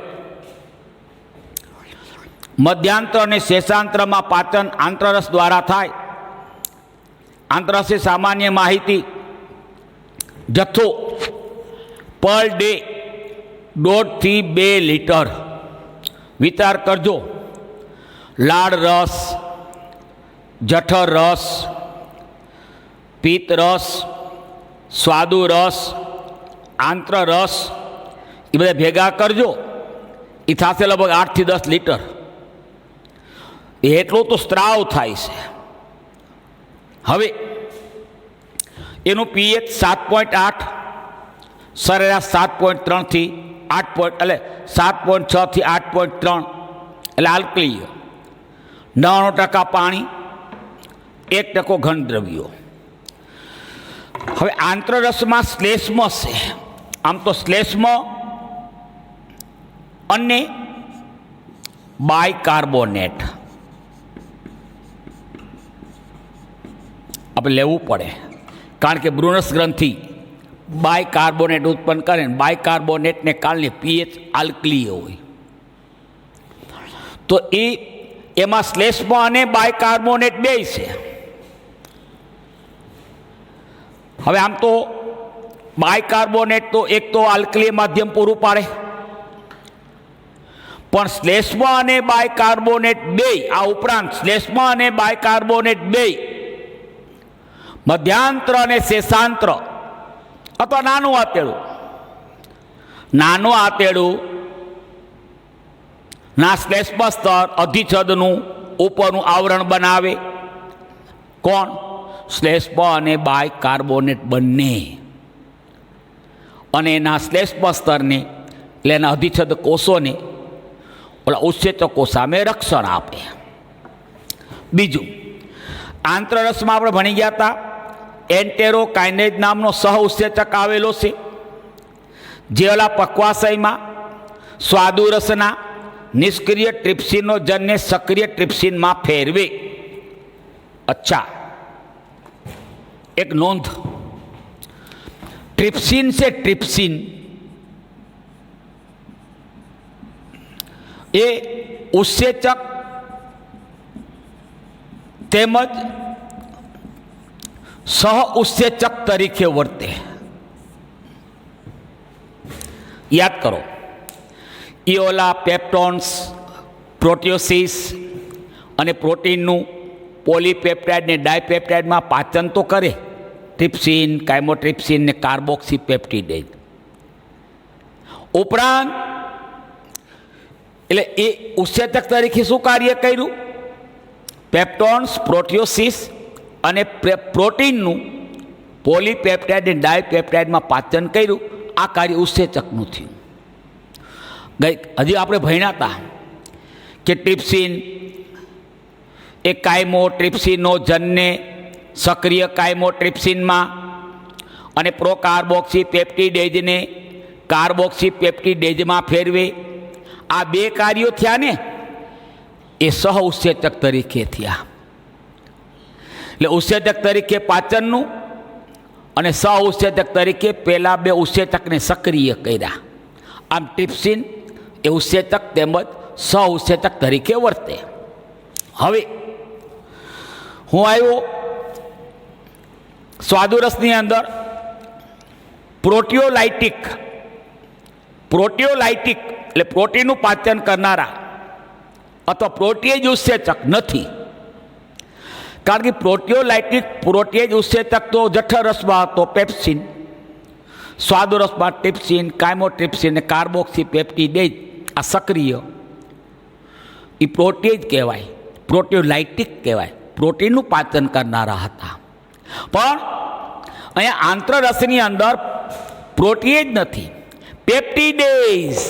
મધ્યાંત્ર અને શેષાંત્રમાં પાચન આંત્રરસ દ્વારા થાય. આંત્રરસની સામાન્ય માહિતી: જથ્થો પર ડે 1.5 થી 2 લીટર. વિચાર કરજો, લાળ રસ, જઠર રસ, પિત્ત રસ, સ્વાદુ રસ, આંત્રરસ, એ બધા ભેગા કરજો, એ થશે લગભગ 8 થી 10 લીટર. એટલો તો સ્ત્રાવ થાય છે. હવે એનું પીએચ 7.8, સરેરાશ 7.3 થી 8 એટલે 7.6 થી 8.3 એટલે આલ્કલીય. 99% પાણી, 1% ઘન દ્રવ્યો. હવે આંત્રરસમાં શ્લેષ્મ છે. આમ તો શ્લેષ્મ અને બાયકાર્બોનેટ આપણે લેવું પડે, કારણ કે બ્રુનર્સ ગ્રંથિ બાયકાર્બોનેટ ઉત્પન્ન કરે ને બાયકાર્બોનેટને કારણે પીએચ આલ્કલીય હોય. તો એમાં શ્લેષ્મ અને બાયકાર્બોનેટ બે છે. હવે આમ તો બાયકાર્બોનેટ તો એક તો આલ્કલીય માધ્યમ પૂરું પાડે, પણ શ્લેષ્મ અને બાયકાર્બોનેટ બે, આ ઉપરાંત શ્લેષ્મ અને બાયકાર્બોનેટ બે મધ્યાંત્ર અને શેષાંત્ર અથવા નાનું આંતરડું ના શ્લેષ્મ સ્તર અધિચ્છદનું ઉપરનું આવરણ બનાવે. કોણ? શ્લેષ્મ અને બાયકાર્બોનેટ બંને. અને એના શ્લેષ્મ સ્તરને એટલે એના અધિચ્છદ કોષોને ઓલા ઉત્સેચકો સામે રક્ષણ આપે. બીજું, આંત્રરસમાં આપણે ભણી ગયા હતા, એન્ટેરોકાઇનેજ નામનો સહ ઉત્સેચક આવેલો છે, જે ઓલા પક્વાશયમાં સ્વાદુરસના નિષ્ક્રિય ટ્રિપ્સિનનો જનને સક્રિય ટ્રિપ્સિનમાં ફેરવે. અચ્છા, એક નોંધ, ટ્રિપ્સિન છે, ટ્રિપ્સિન એ ઉત્સેચક તેમજ સહ ઉત્સેચક તરીકે વર્તે. યાદ કરો, ઇઓલા, પેપ્ટોન્સ, પ્રોટિયોસિસ અને પ્રોટીનનું પોલીપેપ્ટાઇડ ને ડાયપેપ્ટાઇડમાં પાચન તો કરે, ટ્રિપ્સિન, કાઇમોટ્રિપ્સિન ને કાર્બોક્સીપેપ્ટિડેઝ. ઉપરાંત એટલે એ ઉત્સેચક તરીકે શું કાર્ય કર્યું? પેપ્ટોન્સ, પ્રોટિયોસિસ અને પ્રોટીનનું પોલીપેપ્ટાઇડ અને ડાયપેપ્ટાઇડમાં પાચન કર્યું. આ કાર્ય ઉત્સેચકનું થયું. હજી આપણે ભણ્યા હતા કે ટ્રિપ્સિન એ કાયમોટ્રિપ્સિનોજનને સક્રિય કાયમોટ્રિપ્સિનમાં અને પ્રોકાર્બોક્સીપેપ્ટિડેઝને કાર્બોક્સીપેપ્ટિડેઝમાં ફેરવે. આ બે કાર્યો થયા ને એ સહ ઉત્સેચક તરીકે થયા. એટલે ઉત્સેચક તરીકે પાચનનું અને સહ ઉત્સેચક તરીકે પહેલાં બે ઉત્સેચકને સક્રિય કર્યા. આમ ટ્રિપ્સિન એ ઉત્સેચક તેમજ સહ ઉત્સેચક તરીકે વર્તે. હવે હું આવ્યો સ્વાદુરસની અંદર પ્રોટીઓલાઇટિક એટલે પ્રોટીનનું પાચન કરનારા અથવા પ્રોટીએજ ઉત્સેચક નથી. કારણ કે પ્રોટીએજ ઉત્સેચક તો જઠરરસમાં હતો પેપ્સિન, સ્વાદુરસમાં ટ્રિપ્સિન, કાયમોટ્રિપ્સિન અને કાર્બોક્સીપેપ્ટિડેઝ આ સક્રિય એ પ્રોટીએજ કહેવાય, પ્રોટીઓલાઇટિક કહેવાય, પ્રોટીનનું પાચન કરનારા હતા. પણ અહીંયા આંતરરસની અંદર પ્રોટીએજ નથી, પેપ્ટિડેઝ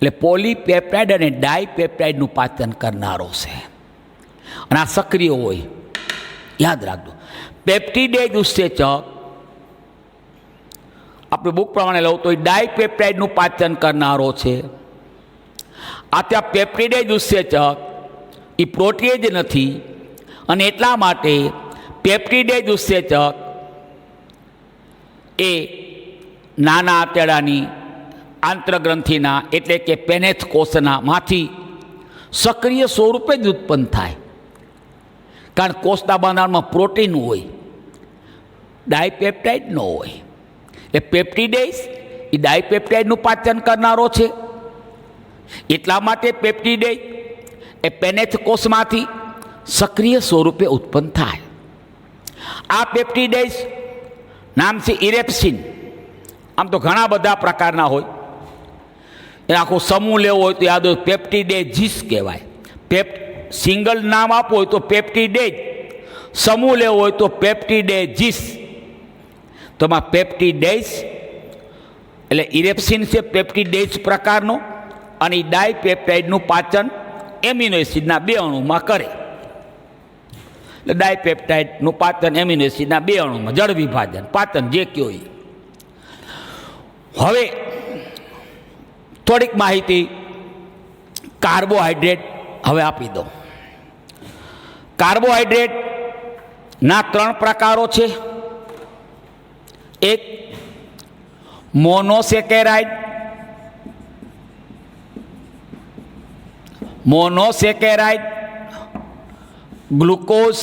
એટલે પોલીપેપ્ટાઇડ અને ડાયપેપ્ટાઇડનું પાચન કરનારો છે અને આ સક્રિય હોય. યાદ રાખજો, પેપ્ટિડેઝ ઉત્સેચક આપણે બુક પ્રમાણે લઉં તો એ ડાયપેપ્ટાઇડનું પાચન કરનારો છે. આ ત્યાં પેપ્ટિડેઝ ઉત્સેચક એ પ્રોટીએજ નથી અને એટલા માટે પેપ્ટિડેઝ ઉત્સેચક એ નાના આંતરડાની આંતરગ્રંથિના એટલે કે પેનેથ કોષના માંથી સક્રિય સ્વરૂપે જ ઉત્પન્ન થાય. કારણ કોષના બંધારણમાં પ્રોટીન હોય, ડાયપેપ્ટાઇડ ન હોય. એટલે પેપ્ટિડેઝ એ ડાયપેપ્ટાઇડનું પાચન કરનારો છે. એટલા માટે પેપ્ટિડેઝ એ પેનેથ કોષમાંથી સક્રિય સ્વરૂપે ઉત્પન્ન થાય. આ પેપ્ટિડેઝ નામ છે ઇરેપ્સિન. આમ તો ઘણા બધા પ્રકારના હોય, એ આખો સમૂહ લેવો હોય તો યાદ હોય પેપ્ટિડેઝિસ કહેવાય. સિંગલ નામ આપવું હોય તો પેપ્ટિડેઝ, સમૂહ લેવો હોય તો પેપ્ટિડેઝિસ. તો એમાં પેપ્ટિડેઝ એટલે ઇરેપ્સિન છે પેપ્ટિડેઝ પ્રકારનો અને ડાયપેપ્ટાઇડનું પાચન એમિનો એસિડના બે અણુમાં કરે. એટલે ડાયપેપ્ટાઇડનું પાચન એમિનો એસિડના બે અણુમાં જળ વિભાજન પાચન જે કયો એ. હવે થોડીક માહિતી કાર્બોહાઈડ્રેટ હવે આપી દો. કાર્બોહાઈડ્રેટના 3 પ્રકારો છે. એક મોનોસેકેરાઇડ, ગ્લુકોઝ,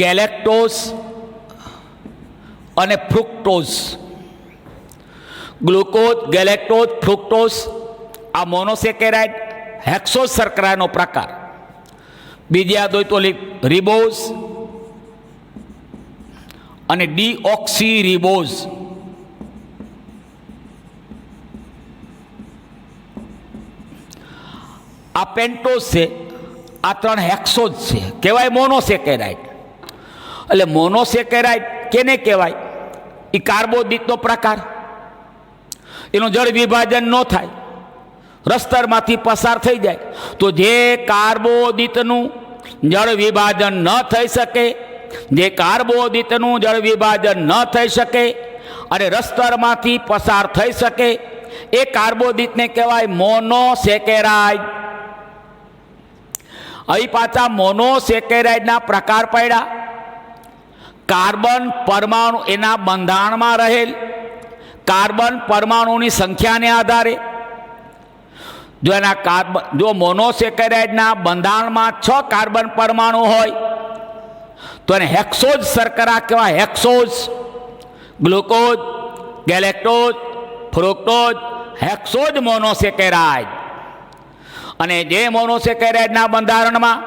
ગેલેક્ટોઝ અને ફ્રુક્ટોઝ. ગ્લુકોઝ, ગેલેક્ટોઝ, ફ્રુક્ટોઝ આ મોનોસેકેરાઇડ હેક્સોઝ શર્કરાનો પ્રકાર. બીજી યાદ હોય તો રિબોઝ અને ડીઓક્સી રિબોઝ. આ પેન્ટોઝ છે. આ 3 હેક્સોઝ છે, કહેવાય મોનોસેકેરાઇડ. એટલે મોનોસેકેરાઇડ કેને કહેવાય? એ કાર્બોદિતનો પ્રકાર. એનું જળ વિભાજન ન થાય, રસ્તરમાંથી પસાર થઈ જાય. તો જે કાર્બોદિતનું જળ વિભાજન ન થઈ શકે, અને રસ્તરમાંથી પસાર થઈ શકે એ કાર્બોદિતને કહેવાય મોનોસેકેરાઇડ. અહીં પાછા મોનોસેકેરાઇડના પ્રકાર પડ્યા. કાર્બન પરમાણુ એના બંધારણમાં રહેલ કાર્બન પરમાણુની સંખ્યાને આધારે જો મોનોસેકેરાઇડના બંધારણમાં 6 કાર્બન પરમાણુ હોય તો એને હેક્સોઝ શર્કરા કહેવાય. હેક્સોઝ, ગ્લુકોઝ, ગેલેક્ટોઝ, ફ્રુક્ટોઝ, હેક્સોઝ મોનોસેકેરાઇડ. અને જે મોનોસેકેરાઇડના બંધારણમાં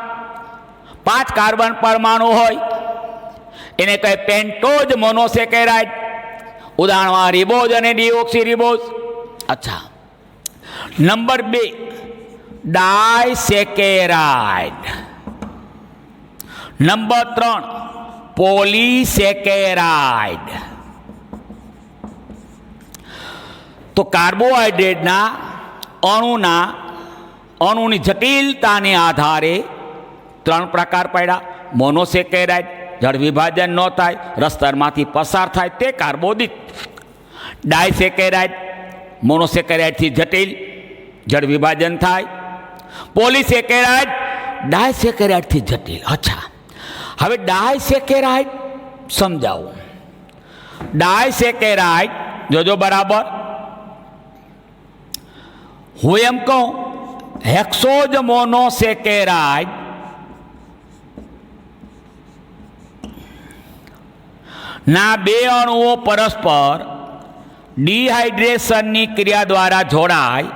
5 કાર્બન પરમાણુ હોય એને કહે પેન્ટોઝ મોનોસેકેરાઇડ. ઉદાહરણમાં રિબોઝ અને ડીઓક્સી રિબોઝ. અચ્છા, નંબર 2 ડાયસેકેરાઇડ. નંબર 3 પોલીસેકેરાઇડ. તો કાર્બોહાઈડ્રેટના અણુની જટિલતાને આધારે 3 પ્રકાર પડ્યા. મોનોસેકેરાઇડ, જળ વિભાજન ન થાય, રસ્તરમાંથી પસાર થાય તે કાર્બોદિત. ડાયસેકેરાઇડ, મોનોસેકેરાઇડથી જટિલ, જળ વિભાજન થાય. પોલીસેકેરાઇડ, ડાયસેકેરાઇડથી જટિલ. અચ્છા, હવે ડાયસેકેરાઇડ સમજાવો. ડાયસેકેરાઇડ જોજો બરાબર, હું એમ કહું હેક્સોઝ મોનોસેકેરાઇડ ના 2 અણુઓ પરસ્પર ડિહાઇડ્રેશનની ક્રિયા દ્વારા જોડાય.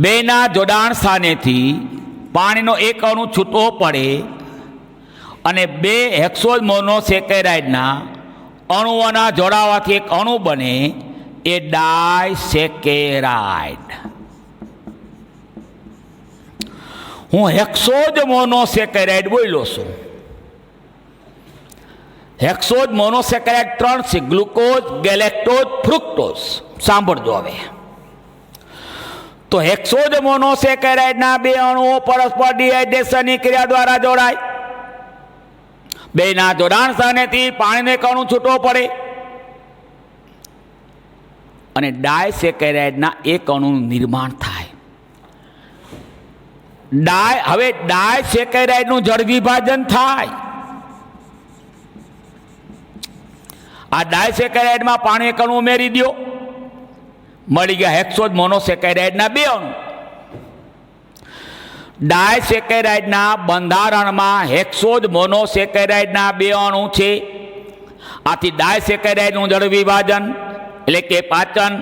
2ના જોડાણ સ્થાનેથી પાણીનો એક અણુ છૂટવો પડે અને 2 હેક્સોઝ મોનોસેકેરાઇડના અણુઓના જોડાવાથી એક અણુ બને એ ડાયસેકેરાઇડ. હું હેક્સોઝ મોનોસેકેરાઇડ બોલ્યો છું. હેક્સોઝ મોનોસેકેરાઇડ 3 છે: ગ્લુકોઝ, ગેલેક્ટોઝ, ફ્રુક્ટોઝ. સાંભળજો હવે. તો હેક્સોઝ મોનોસેકેરાઇડના 2 અણુઓ પરસ્પર ડિહાઇડ્રેશનની ક્રિયા દ્વારા જોડાય. 2ના જોડાણ સ્થાનેથી પાણીનો એક અણુ છૂટવો પડે અને ડાયસેકેરાઇડના એક અણુનું નિર્માણ થાય. હવે ડાયસેકેરાઇડનું જળ વિભાજન થાય. આ ડાયસેકેરાઇડમાં પાણી એક અણુ ઉમેરી દો, મળી ગયા હેક્સોઝ મોનોસેકેરાઇડના 2 અણુ. ડાયસેકેરાઇડના બંધારણમાં હેક્સોઝ મોનોસેકેરાઇડના 2 અણુ છે. આથી ડાયસેકેરાઇડનું જળ વિભાજન એટલે કે પાચન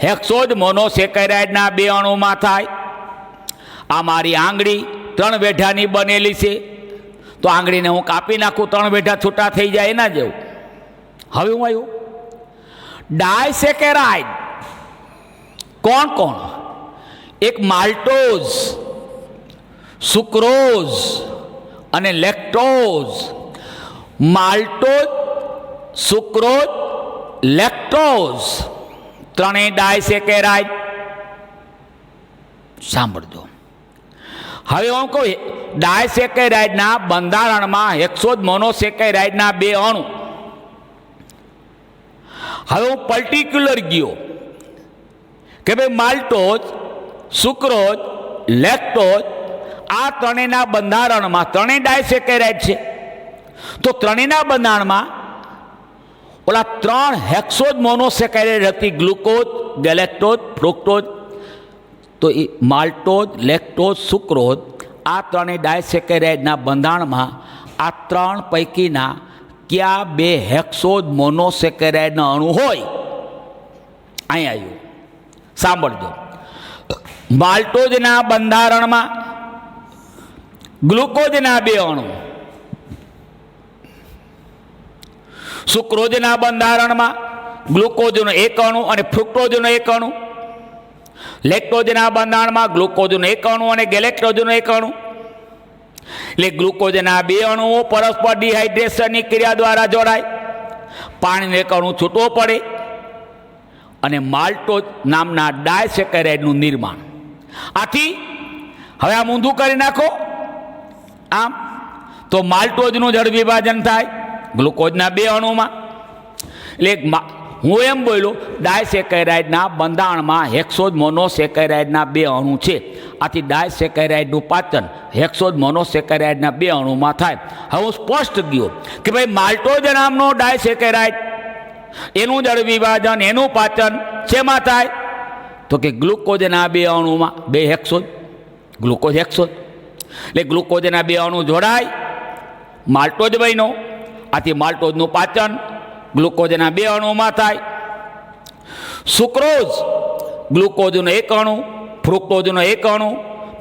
હેક્સોઝ મોનોસેકેરાઇડના 2 અણુમાં થાય. આ મારી આંગળી 3 વેઢાની બનેલી છે, તો આંગળીને હું કાપી નાખું, 3 વેઢા છૂટા થઈ જાય એના જેવું. હવે હું આવ્યું ડાયસેકેરાઇડ. કોણ કોણ? એક માલ્ટોઝ, સુક્રોઝ અને લેક્ટોઝ. માલ્ટોઝ, સુક્રોઝ, લેક્ટોઝ ત્રણેય ડાયસેકેરાઇડ. સાંભળજો. હવે હું કહું ડાયસેકેરાઇડના બંધારણમાં હેક્સોઝ મોનોસેકેરાઇડના 2 અણુ. હવે હું પર્ટિક્યુલર ગયો કે ભાઈ માલ્ટોઝ, સુક્રોઝ, લેક્ટોઝ આ ત્રણેયના બંધારણમાં 3 ડાયસેકેરાઇડ છે. તો ત્રણેયના બંધારણમાં ઓલા 3 હેક્સોઝ મોનોસેકેરાઇડ હતી: ગ્લુકોઝ, ગેલેક્ટોઝ, ફ્રુક્ટોઝ. તો એ માલ્ટોઝ, લેક્ટોઝ, સુક્રોઝ આ 3 ડાયસેકેરાઇડના બંધારણમાં આ 3 પૈકીના કયા 2 હેક્સોઝ મોનોસેકેરાઇડના અણુ હોય? અહીં આવ્યું. સાંભળજો. માલ્ટોઝના બંધારણમાં ગ્લુકોઝના 2 અણુ, સુક્રોઝના બંધારણમાં ગ્લુકોઝનો 1 અણુ અને ફ્રુક્ટોઝનો 1 અણુ, લેક્ટોઝના બંધારણમાં ગ્લુકોઝનો 1 અણુ અને ગેલેક્ટોઝનો 1 અણુ. એટલે ગ્લુકોઝના 2 અણુઓ પરસ્પર ડિહાઇડ્રેશનની ક્રિયા દ્વારા જોડાય, પાણીનો 1 અણુ છૂટવો પડે અને માલ્ટોઝ નામના ડાયસેકેરાઇડનું નિર્માણ. આથી હવે આમ ઊંધું કરી નાખો આમ, તો માલ્ટોઝનું જળ વિભાજન થાય ગ્લુકોઝના 2 અણુમાં. એટલે હું એમ બોલ્યો ડાયસેકેરાઇડના બંધારણમાં હેક્સોઝ મોનોસેકેરાઇડના 2 અણુ છે. આથી ડાયસેકેરાઇડનું પાચન હેક્સોઝ મોનોસેકેરાઇડના 2 અણુમાં થાય. હવે હું સ્પષ્ટ ગયો કે ભાઈ માલ્ટોઝ નામનો ડાયસેકેરાઇડ એનું જળ વિભાજન, એનું પાચન શેમાં થાય? તો કે ગ્લુકોઝના 2 અણુમાં. 2 હેક્સોઝ, ગ્લુકોઝ, હેક્સોઝ. એટલે ગ્લુકોઝના 2 અણુ જોડાય, માલ્ટોઝ બન્યો. આથી માલ્ટોઝનું પાચન ગ્લુકોઝના 2 અણુમાં થાય. સુક્રોઝ, ગ્લુકોઝનો 1 અણુ, ફ્રુક્ટોઝનો 1 અણુ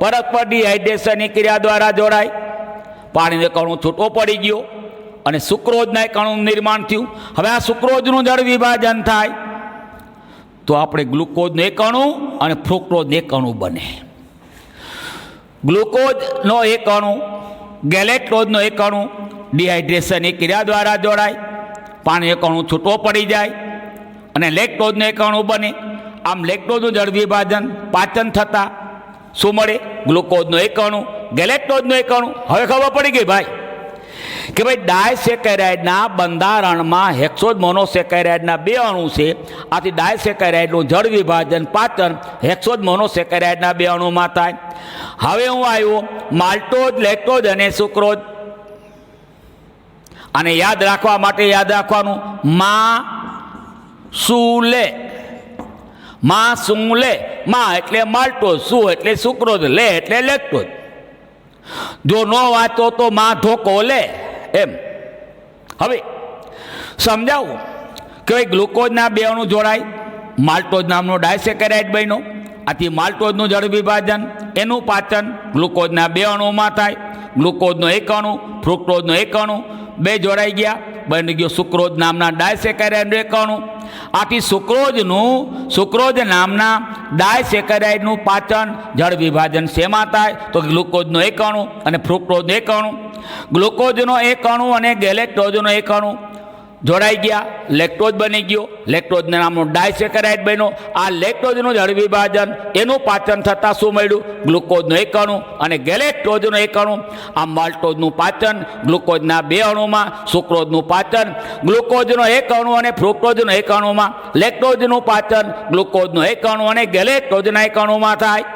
પરસ્પર ડિહાઇડ્રેશનની ક્રિયા દ્વારા જોડાય, પાણીનો 1 અણુ છૂટો પડી ગયો અને સુક્રોઝના 1 અણુનું નિર્માણ થયું. હવે આ સુક્રોઝનું જળ વિભાજન થાય તો આપણે ગ્લુકોઝનો 1 અણુ અને ફ્રુક્ટોઝનો 1 અણુ બને. ગ્લુકોઝનો 1 અણુ, ગેલેક્ટોઝનો 1 અણુ ડિહાઇડ્રેશનની ક્રિયા દ્વારા જોડાય, પાણી 1 અણુ છૂટો પડી જાય અને લેક્ટોઝનું એક અણુ બને. આમ લેક્ટોઝનું જળ વિભાજન પાચન થતાં શું મળે? ગ્લુકોઝનું એક અણુ, ગેલેક્ટોઝનું એક અણુ. હવે ખબર પડી ગઈ ભાઈ કે ભાઈ ડાયસેકેરાઇડના બંધારણમાં હેક્સોઝ મોનોસેકેરાઇડના બે અણુ છે. આથી ડાયસેકેરાઇડનું જળ વિભાજન પાચન હેક્સોઝ મોનોસેકેરાઇડના બે અણુમાં થાય. હવે હું આવ્યો માલ્ટોઝ, લેક્ટોઝ અને સુક્રોઝ. આને યાદ રાખવા માટે યાદ રાખવાનું માં શું લે. માં શું લે? માં એટલે માલ્ટોઝ, શું એટલે સુક્રોઝ, લે એટલે લેક્ટોઝ. જો ન વાંચો તો માં ધોકો લે એમ. હવે સમજાવું કે ભાઈ ગ્લુકોઝના બે અણુ જોડાય, માલ્ટોઝ નામનો ડાયસેકેરાઇડ બન્યો. આથી માલ્ટોઝનું જળ વિભાજન એનું પાચન ગ્લુકોઝના બે અણુમાં થાય. ગ્લુકોઝનો એક અણુ, ફ્રુક્ટોઝનો એક અણુ, બે જોડાઈ ગયા, બની ગયો સુક્રોઝ નામના ડાયસેકેરાઇડનું એક અણુ. આથી સુક્રોઝ નામના ડાયસેકેરાઇડનું પાચન જળ વિભાજન શેમાં થાય? તો ગ્લુકોઝનો એક અણુ અને ફ્રુક્ટોઝનો એક અણુ. ગ્લુકોઝનો એક અણુ અને ગેલેક્ટોઝનો એક અણુ જોડાઈ ગયા, લેક્ટોઝ બની ગયો. લેક્ટોઝ નામનો ડાયસેકેરાઇડ બન્યો. આ લેક્ટોઝનું જળ વિભાજન એનું પાચન થતાં શું મળ્યું? ગ્લુકોઝનો એક અણુ અને ગેલેક્ટોઝનો એક અણુ. આ માલ્ટોઝનું પાચન ગ્લુકોઝના બે અણુમાં, સુક્રોઝનું પાચન ગ્લુકોઝનો એક અણુ અને ફ્રુક્ટોઝનો એક અણુમાં, લેક્ટોઝનું પાચન ગ્લુકોઝનો એક અણુ અને ગેલેક્ટોઝના એક અણુમાં થાય.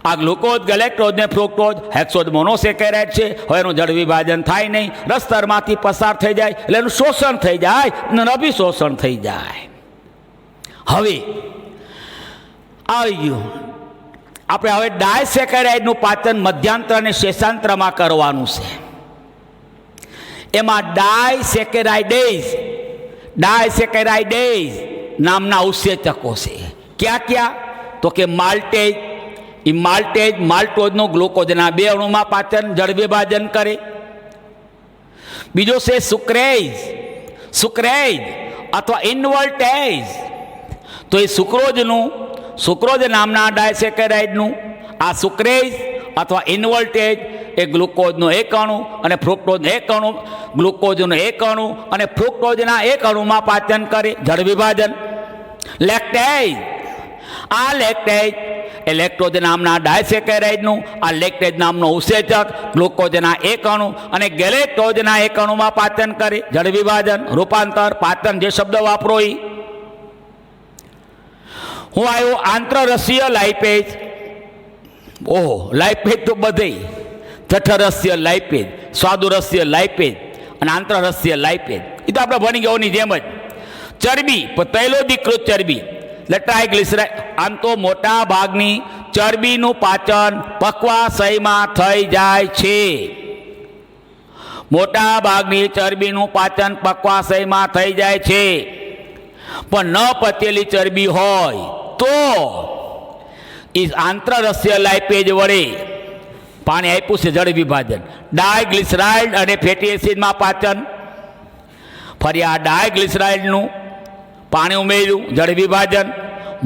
આ ગ્લુકોઝ, ગેલેક્ટોઝ ને ફ્રુક્ટોઝ હેક્સોઝ મોનોસેકેરાઇડ છે. હવે એનું જળ વિભાજન થાય નહીં, રસતરમાંથી પસાર થઈ જાય એટલે એનું શોષણ થઈ જાય અને અભિશોષણ થઈ જાય. હવે આવી ગયું આપણે હવે ડાયસેકેરાઇડનું પાચન મધ્યાંત્ર અને શેષાંતરમાં કરવાનું છે. એમાં ડાયસેકેરાઇડેઝ નામના ઉત્સેચકો છે. ક્યાં ક્યાં? તો કે માલ્ટેઝ. માલ્ટોઝનું ગ્લુકોઝના બે અણુમાં પાચન જળ વિભાજન કરે. બીજો છે સુક્રેઝ અથવા ઇન્વર્ટેઝ. તો એ સુક્રોઝ નામના ડાયસેકેરાઇડનું આ સુક્રેઝ અથવા ઇન્વર્ટેઝ એ ગ્લુકોઝનો એક અણુ અને ફ્રુક્ટોઝનો એક અણુ, ગ્લુકોઝનો એક અણુ અને ફ્રુક્ટોઝના એક અણુમાં પાચન કરે જળ વિભાજન. લેક્ટેઝ, આ લેક્ટેઝ એ લેક્ટોઝ નામના ડાયસેકેરાઇડનું આ લેક્ટેઝ નામનો ઉત્સેચક ગ્લુકોઝના એક અણુ અને ગેલેક્ટોઝના એક અણુમાં પાચન કરે જળ વિભાજન, રૂપાંતર, પાચન જે શબ્દ વાપરો એ. હું આવ્યો આંતરરસીય લાઇપેઝ. ઓહો, લાઇપેઝ તો બધે, જઠરરસીય લાઇપેઝ, સ્વાદુરસીય લાઇપેઝ અને આંતરરસીય લાઇપેઝ એ તો આપણે ભણી ગયોની જેમ જ. ચરબી, તૈલોદીકૃત ચરબી એટલે ટ્રાયગ્લિસરાઇડ. આમ તો મોટા ભાગની ચરબીનું પાચન પક્વાશયમાં થઈ જાય છે. મોટા ભાગની ચરબીનું પાચન પક્વાશયમાં થઈ જાય છે. પણ ન પચેલી ચરબી હોય તો એ આંતરરસીય લાઇપેઝ વડે પાણી આપ્યું છે જળ વિભાજન, ડાયગ્લિસરાઇડ અને ફેટી એસિડમાં પાચન. ફરી આ ડાયગ્લિસરાઇડનું પાણી ઉમેર્યું જળ વિભાજન,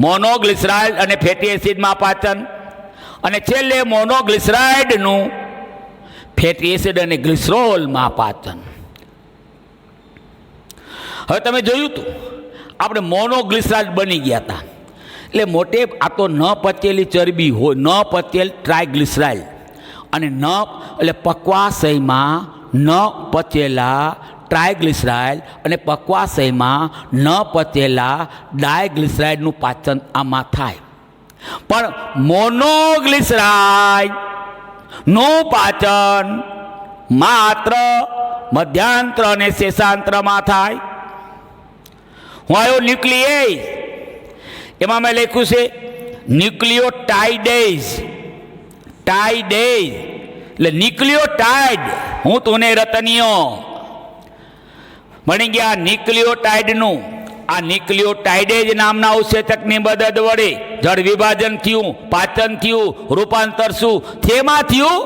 મોનોગ્લિસરાઇડ અને ફેટી એસિડમાં પાચન અને છેલ્લે મોનોગ્લિસરાઇડનું ફેટી એસિડ અને ગ્લિસરોલમાં પાચન. હવે તમે જોયું હતું આપણે મોનોગ્લિસરાઇડ બની ગયા હતા એટલે મોટે આ તો ન પચેલી ચરબી હોય, ન પચેલ ટ્રાયગ્લિસરાઇડ અને ન એટલે પક્વાશયમાં ન પચેલા ટ્રાયગ્લિસરાઇડ અને પક્વાશયમાં ન પચેલા ડાયગ્લિસરાઇડનું પાચન આમાં થાય. પણ મોનોગ્લિસરાઇડનું પાચન માત્ર મધ્યાંત્ર અને શેષાંત્રમાં થાય. હું આવ્યો ન્યુક્લિયેઝ. એમાં મેં લખ્યું છે ન્યુક્લિયોટાઇડેઝ. એટલે ન્યુક્લિયોટાઇડ, હું તુને રતનિયો બની ગયા ન્યુક્લિયોટાઇડનું. આ ન્યુક્લિયોટાઇડેઝ નામના ઉત્સેચકની મદદ વડે જળ વિભાજન થયું, પાચન થયું, રૂપાંતર શું તેમાં થયું?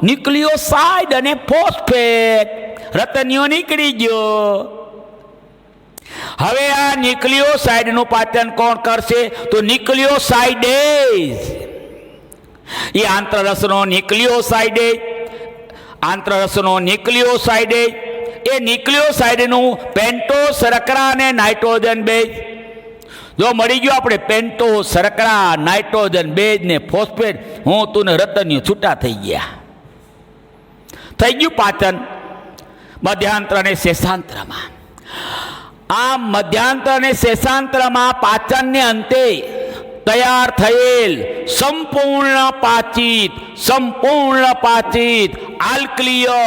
ન્યુક્લિયોસાઇડ અને ફોસ્ફેટ. રતનિયો નીકળી ગયો. હવે આ ન્યુક્લિયોસાઇડનું પાચન કોણ કરશે? તો ન્યુક્લિયોસાઇડેઝ. એ આંતરરસનો ન્યુક્લિયોસાઇડેઝ એ ન્યુક્લિયોસાઇડનું પેન્ટો શર્કરા અને નાઇટ્રોજન બેઝ જો મળી ગયો આપણે પેન્ટો શર્કરા નાઇટ્રોજન બેઝ ને ફોસ્ફેટ, હું તું ને રતનિયો છૂટા થઈ ગયા. થઈ ગયું પાચન મધ્યાંત્ર અને શેષાંત્રમાં. આ મધ્યાંત્ર અને શેષાંત્રમાં પાચનને અંતે તૈયાર થયેલ સંપૂર્ણ પાચિત આલ્કલીય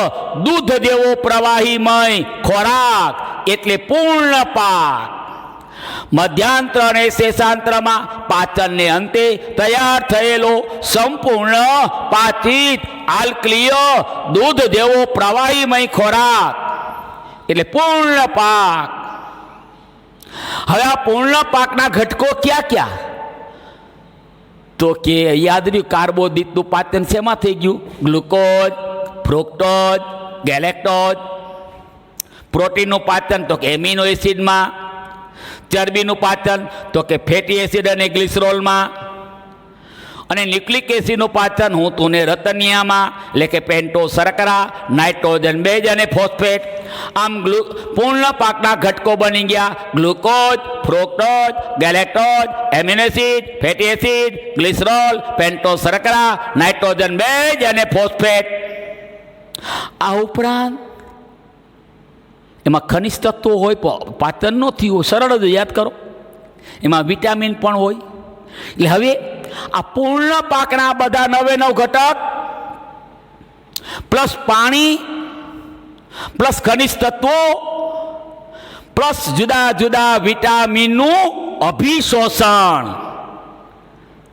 દૂધ જેવો પ્રવાહીમય ખોરાક એટલે પૂર્ણ પાક. મધ્યાંત્ર અને શેષાંત્રમાં પાચનને અંતે તૈયાર થયેલો સંપૂર્ણ પાચિત આલ્કલીય દૂધ જેવો પ્રવાહીમય ખોરાક એટલે પૂર્ણ પાક. હવે આ પૂર્ણ પાકના ઘટકો ક્યાં ક્યાં? તો કે યાદ રહ્યું, કાર્બોદિતનું પાચન શેમાં થઈ ગયું? Glucose, fructose, galactose. પ્રોટીનનું પાચન તો કે એમિનો એસિડમાં. ચરબીનું પાચન તો કે ફેટી એસિડ અને ગ્લિસરોલમાં. અને ન્યુક્લિક એસિડનું પાચન હું તું ને રતનિયામાં, એટલે કે પેન્ટો શર્કરા, નાઇટ્રોજન બેઝ અને ફોસ્ફેટ. આમ પૂર્ણ પાકના ઘટકો બની ગયા glucose, fructose, galactose, amino acid, fatty acid, glycerol, pento શર્કરા, નાઇટ્રોજન બેઝ અને ફોસ્ફેટ. આ ઉપરાંત એમાં ખનિજ તત્વો હોય, પાચન ન થયું હોય, સરળ જ યાદ કરો. એમાં વિટામિન પણ હોય. એટલે હવે આ પૂર્ણ પાકના બધા 99 ઘટક પ્લસ પાણી પ્લસ ખનિજ તત્વો પ્લસ જુદા જુદા વિટામિનનું અભિશોષણ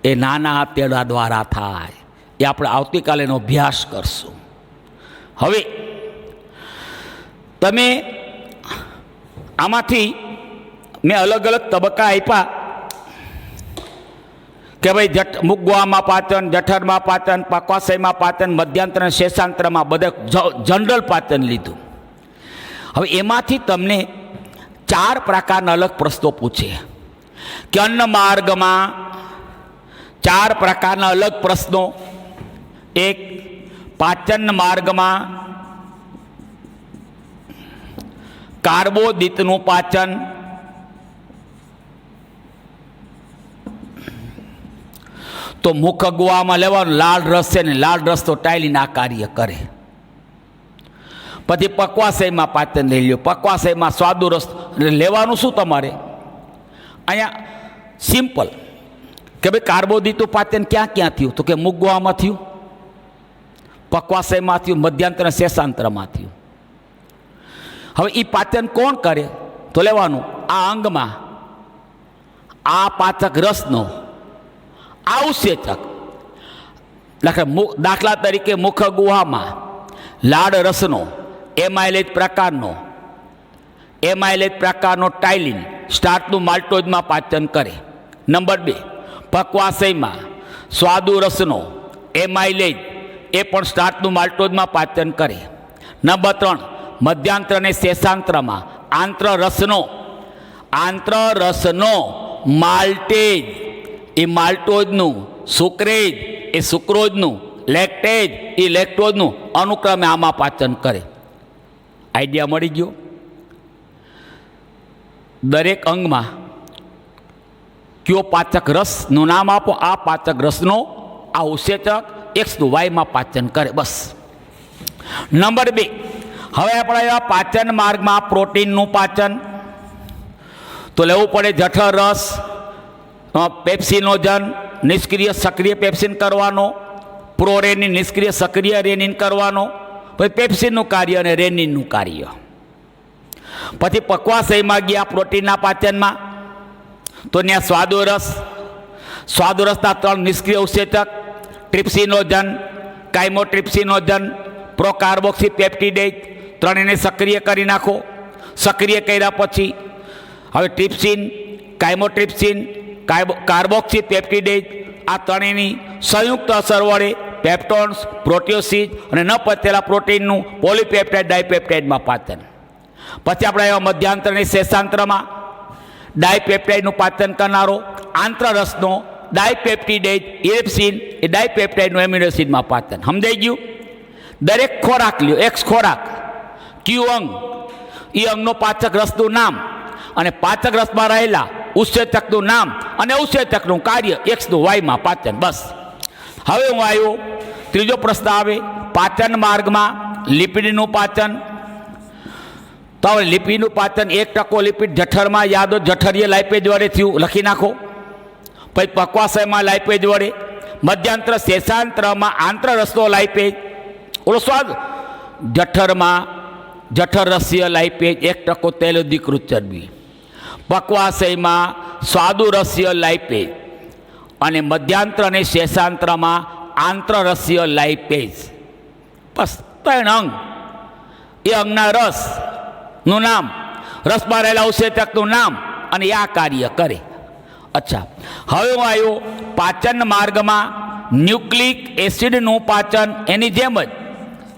એ નાના આંતરડા દ્વારા થાય. એ આપણે આવતીકાલે એનો અભ્યાસ કરશું. હવે તમે આમાંથી મેં અલગ અલગ તબક્કા આપ્યા કે ભાઈ મુગવામાં પાચન, જઠરમાં પાચન, પક્વાશયમાં પાચન, મધ્યાંત્ર અને શેષાંત્રમાં બધા જનરલ પાચન લીધું. હવે એમાંથી તમને 4 પ્રકારના અલગ પ્રશ્નો પૂછે કે અન્ન માર્ગમાં 4 પ્રકારના અલગ પ્રશ્નો. એક, પાચન માર્ગમાં કાર્બોદિતનું પાચન. તો મુખ અગવામાં લેવાનું લાળ રસ છે ને, લાળ રસ તો ટાઈલીના કાર્ય કરે. પછી પક્વાશયમાં પાચન લઈ લ્યો. પક્વાશયમાં સ્વાદુ રસ લેવાનું શું તમારે? અહીંયા સિમ્પલ કે ભાઈ કાર્બોદિતનું પાચન ક્યાં ક્યાં થયું? તો કે મુગવામાં થયું, પક્વાશયમાં થયું, મધ્યાંત્ર શેષાંત્રમાં થયું. હવે એ પાચન કોણ કરે? તો લેવાનું આ અંગમાં આ પાચક રસનો આવશ્યક. દાખલા તરીકે મુખ ગુહામાં લાળ રસનો એમાઇલેજ પ્રકારનો ટાઇલિન સ્ટાર્ચનું માલ્ટોઝમાં પાચન કરે. નંબર 2, પક્વાશયમાં સ્વાદુ રસનો એમાઇલેજ એ પણ સ્ટાર્ચનું માલ્ટોઝમાં પાચન કરે. નંબર 3, મધ્યાંત્ર અને શેષાંત્રમાં આંત્રરસનો માલ્ટેજ એ માલ્ટોઝનું, સુક્રેજ એ સુક્રોઝનું, લેક્ટેજ એ લેક્ટોઝનું અનુક્રમે આમાં પાચન કરે. આઈડિયા મળી ગયો? દરેક અંગમાં કયો પાચક રસનું નામ આપો. આ પાચક રસનો આ ઉત્સેચક X નું Y માં પાચન કરે. બસ. નંબર 2, હવે આપણે એવા પાચન માર્ગમાં પ્રોટીનનું પાચન તો લેવું પડે જઠર રસ, પેપ્સિનોજન નિષ્ક્રિય સક્રિય પેપ્સિન કરવાનો, પ્રોરેનિન નિષ્ક્રિય સક્રિય રેનિન કરવાનો, પછી પેપ્સિનનું કાર્ય અને રેનિનનું કાર્ય. પછી પક્વાશયમાં ગયા પ્રોટીનના પાચનમાં તો ત્યાં સ્વાદુરસના 3 નિષ્ક્રિય ઉત્સેચક ટ્રિપ્સિનોજન, કાઇમોટ્રિપ્સિનોજન, પ્રોકાર્બોક્સી પેપ્ટિડેઝ, ત્રણેયને સક્રિય કરી નાખો. સક્રિય કર્યા પછી હવે ટ્રિપ્સિન, કાઇમોટ્રિપ્સિન, કાર્બોક્સી પેપ્ટિડેઝ આ ત્રણેયની સંયુક્ત અસર વડે પેપ્ટોન્સ, પ્રોટીઓસીસ અને ન પચેલા પ્રોટીનનું પોલીપેપ્ટાઇડ ડાયપેપ્ટાઇડમાં પાચન. પછી આપણે એવા મધ્યાંત્ર અને શેષાંત્રમાં ડાયપેપ્ટાઇડનું પાચન કરનારો આંત્રરસનો ડાયપેપ્ટિડેઝ ઇરેપ્સિન એ ડાયપેપ્ટાઇડનું એમિનો એસિડમાં પાચન. સમજાઈ ગયું? દરેક ખોરાક લ્યો, X ખોરાક કયું અંગ, એ અંગનો પાચક રસનું નામ અને પાચક રસમાં રહેલા ઉત્સેચકનું નામ અને ઉત્સેચકનું કાર્ય એક્સનું વાયમાં પાચન. બસ. હવે હું આવ્યો ત્રીજો પ્રશ્ન આવે, પાચન માર્ગમાં લિપિડનું પાચન. તો હવે લિપિડનું પાચન 1% લિપિડ જઠરમાં, યાદો જઠરીય લાઇપેજ વડે થયું, લખી નાખો. પછી પક્વાશયમાં લાઇપેજ વડે, મધ્યાંત્ર શેષાંતરમાં આંતરરસનો લાઇપેજ, ઓલો સ્વાદ જઠરમાં જઠરરસીય લાઇપેજ 1% તૈલોદીકૃત ચરબી, પક્વાશયમાં સ્વાદુરસીય લાઇપેજ અને મધ્યાંત્ર અને શેષાંત્રમાં આંતરરસીય લાઇપેજ. બસ 3 અંગ. એ અંગના રસનું નામ, રસમાં રહેલા ઉત્સેચકનું નામ અને આ કાર્ય કરે. અચ્છા, હવે હું આવ્યો પાચન માર્ગમાં ન્યુક્લિક એસિડનું પાચન. એની જેમ જ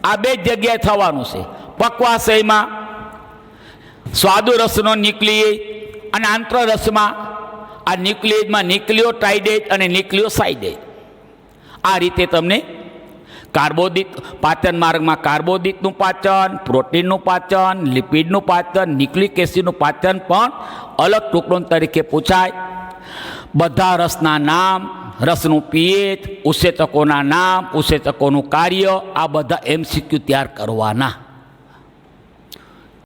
આ 2 જગ્યાએ થવાનું છે. પક્વાશયમાં સ્વાદુરસનો ન્યુક્લિએજ અને આંતરરસમાં આ ન્યુક્લિએજમાં ન્યુક્લિયોટાઇડેજ અને ન્યુક્લિયોસાઇડેજ. આ રીતે તમને કાર્બોદિત પાચન માર્ગમાં કાર્બોદિતનું પાચન, પ્રોટીનનું પાચન, લિપિડનું પાચન, ન્યુક્લિક એસિડનું પાચન પણ અલગ ટુકડો તરીકે પૂછાય. બધા રસના નામ, રસનું પીએચ, ઉત્સેચકોના નામ, ઉત્સેચકોનું કાર્ય, આ બધા MCQ તૈયાર કરવાના.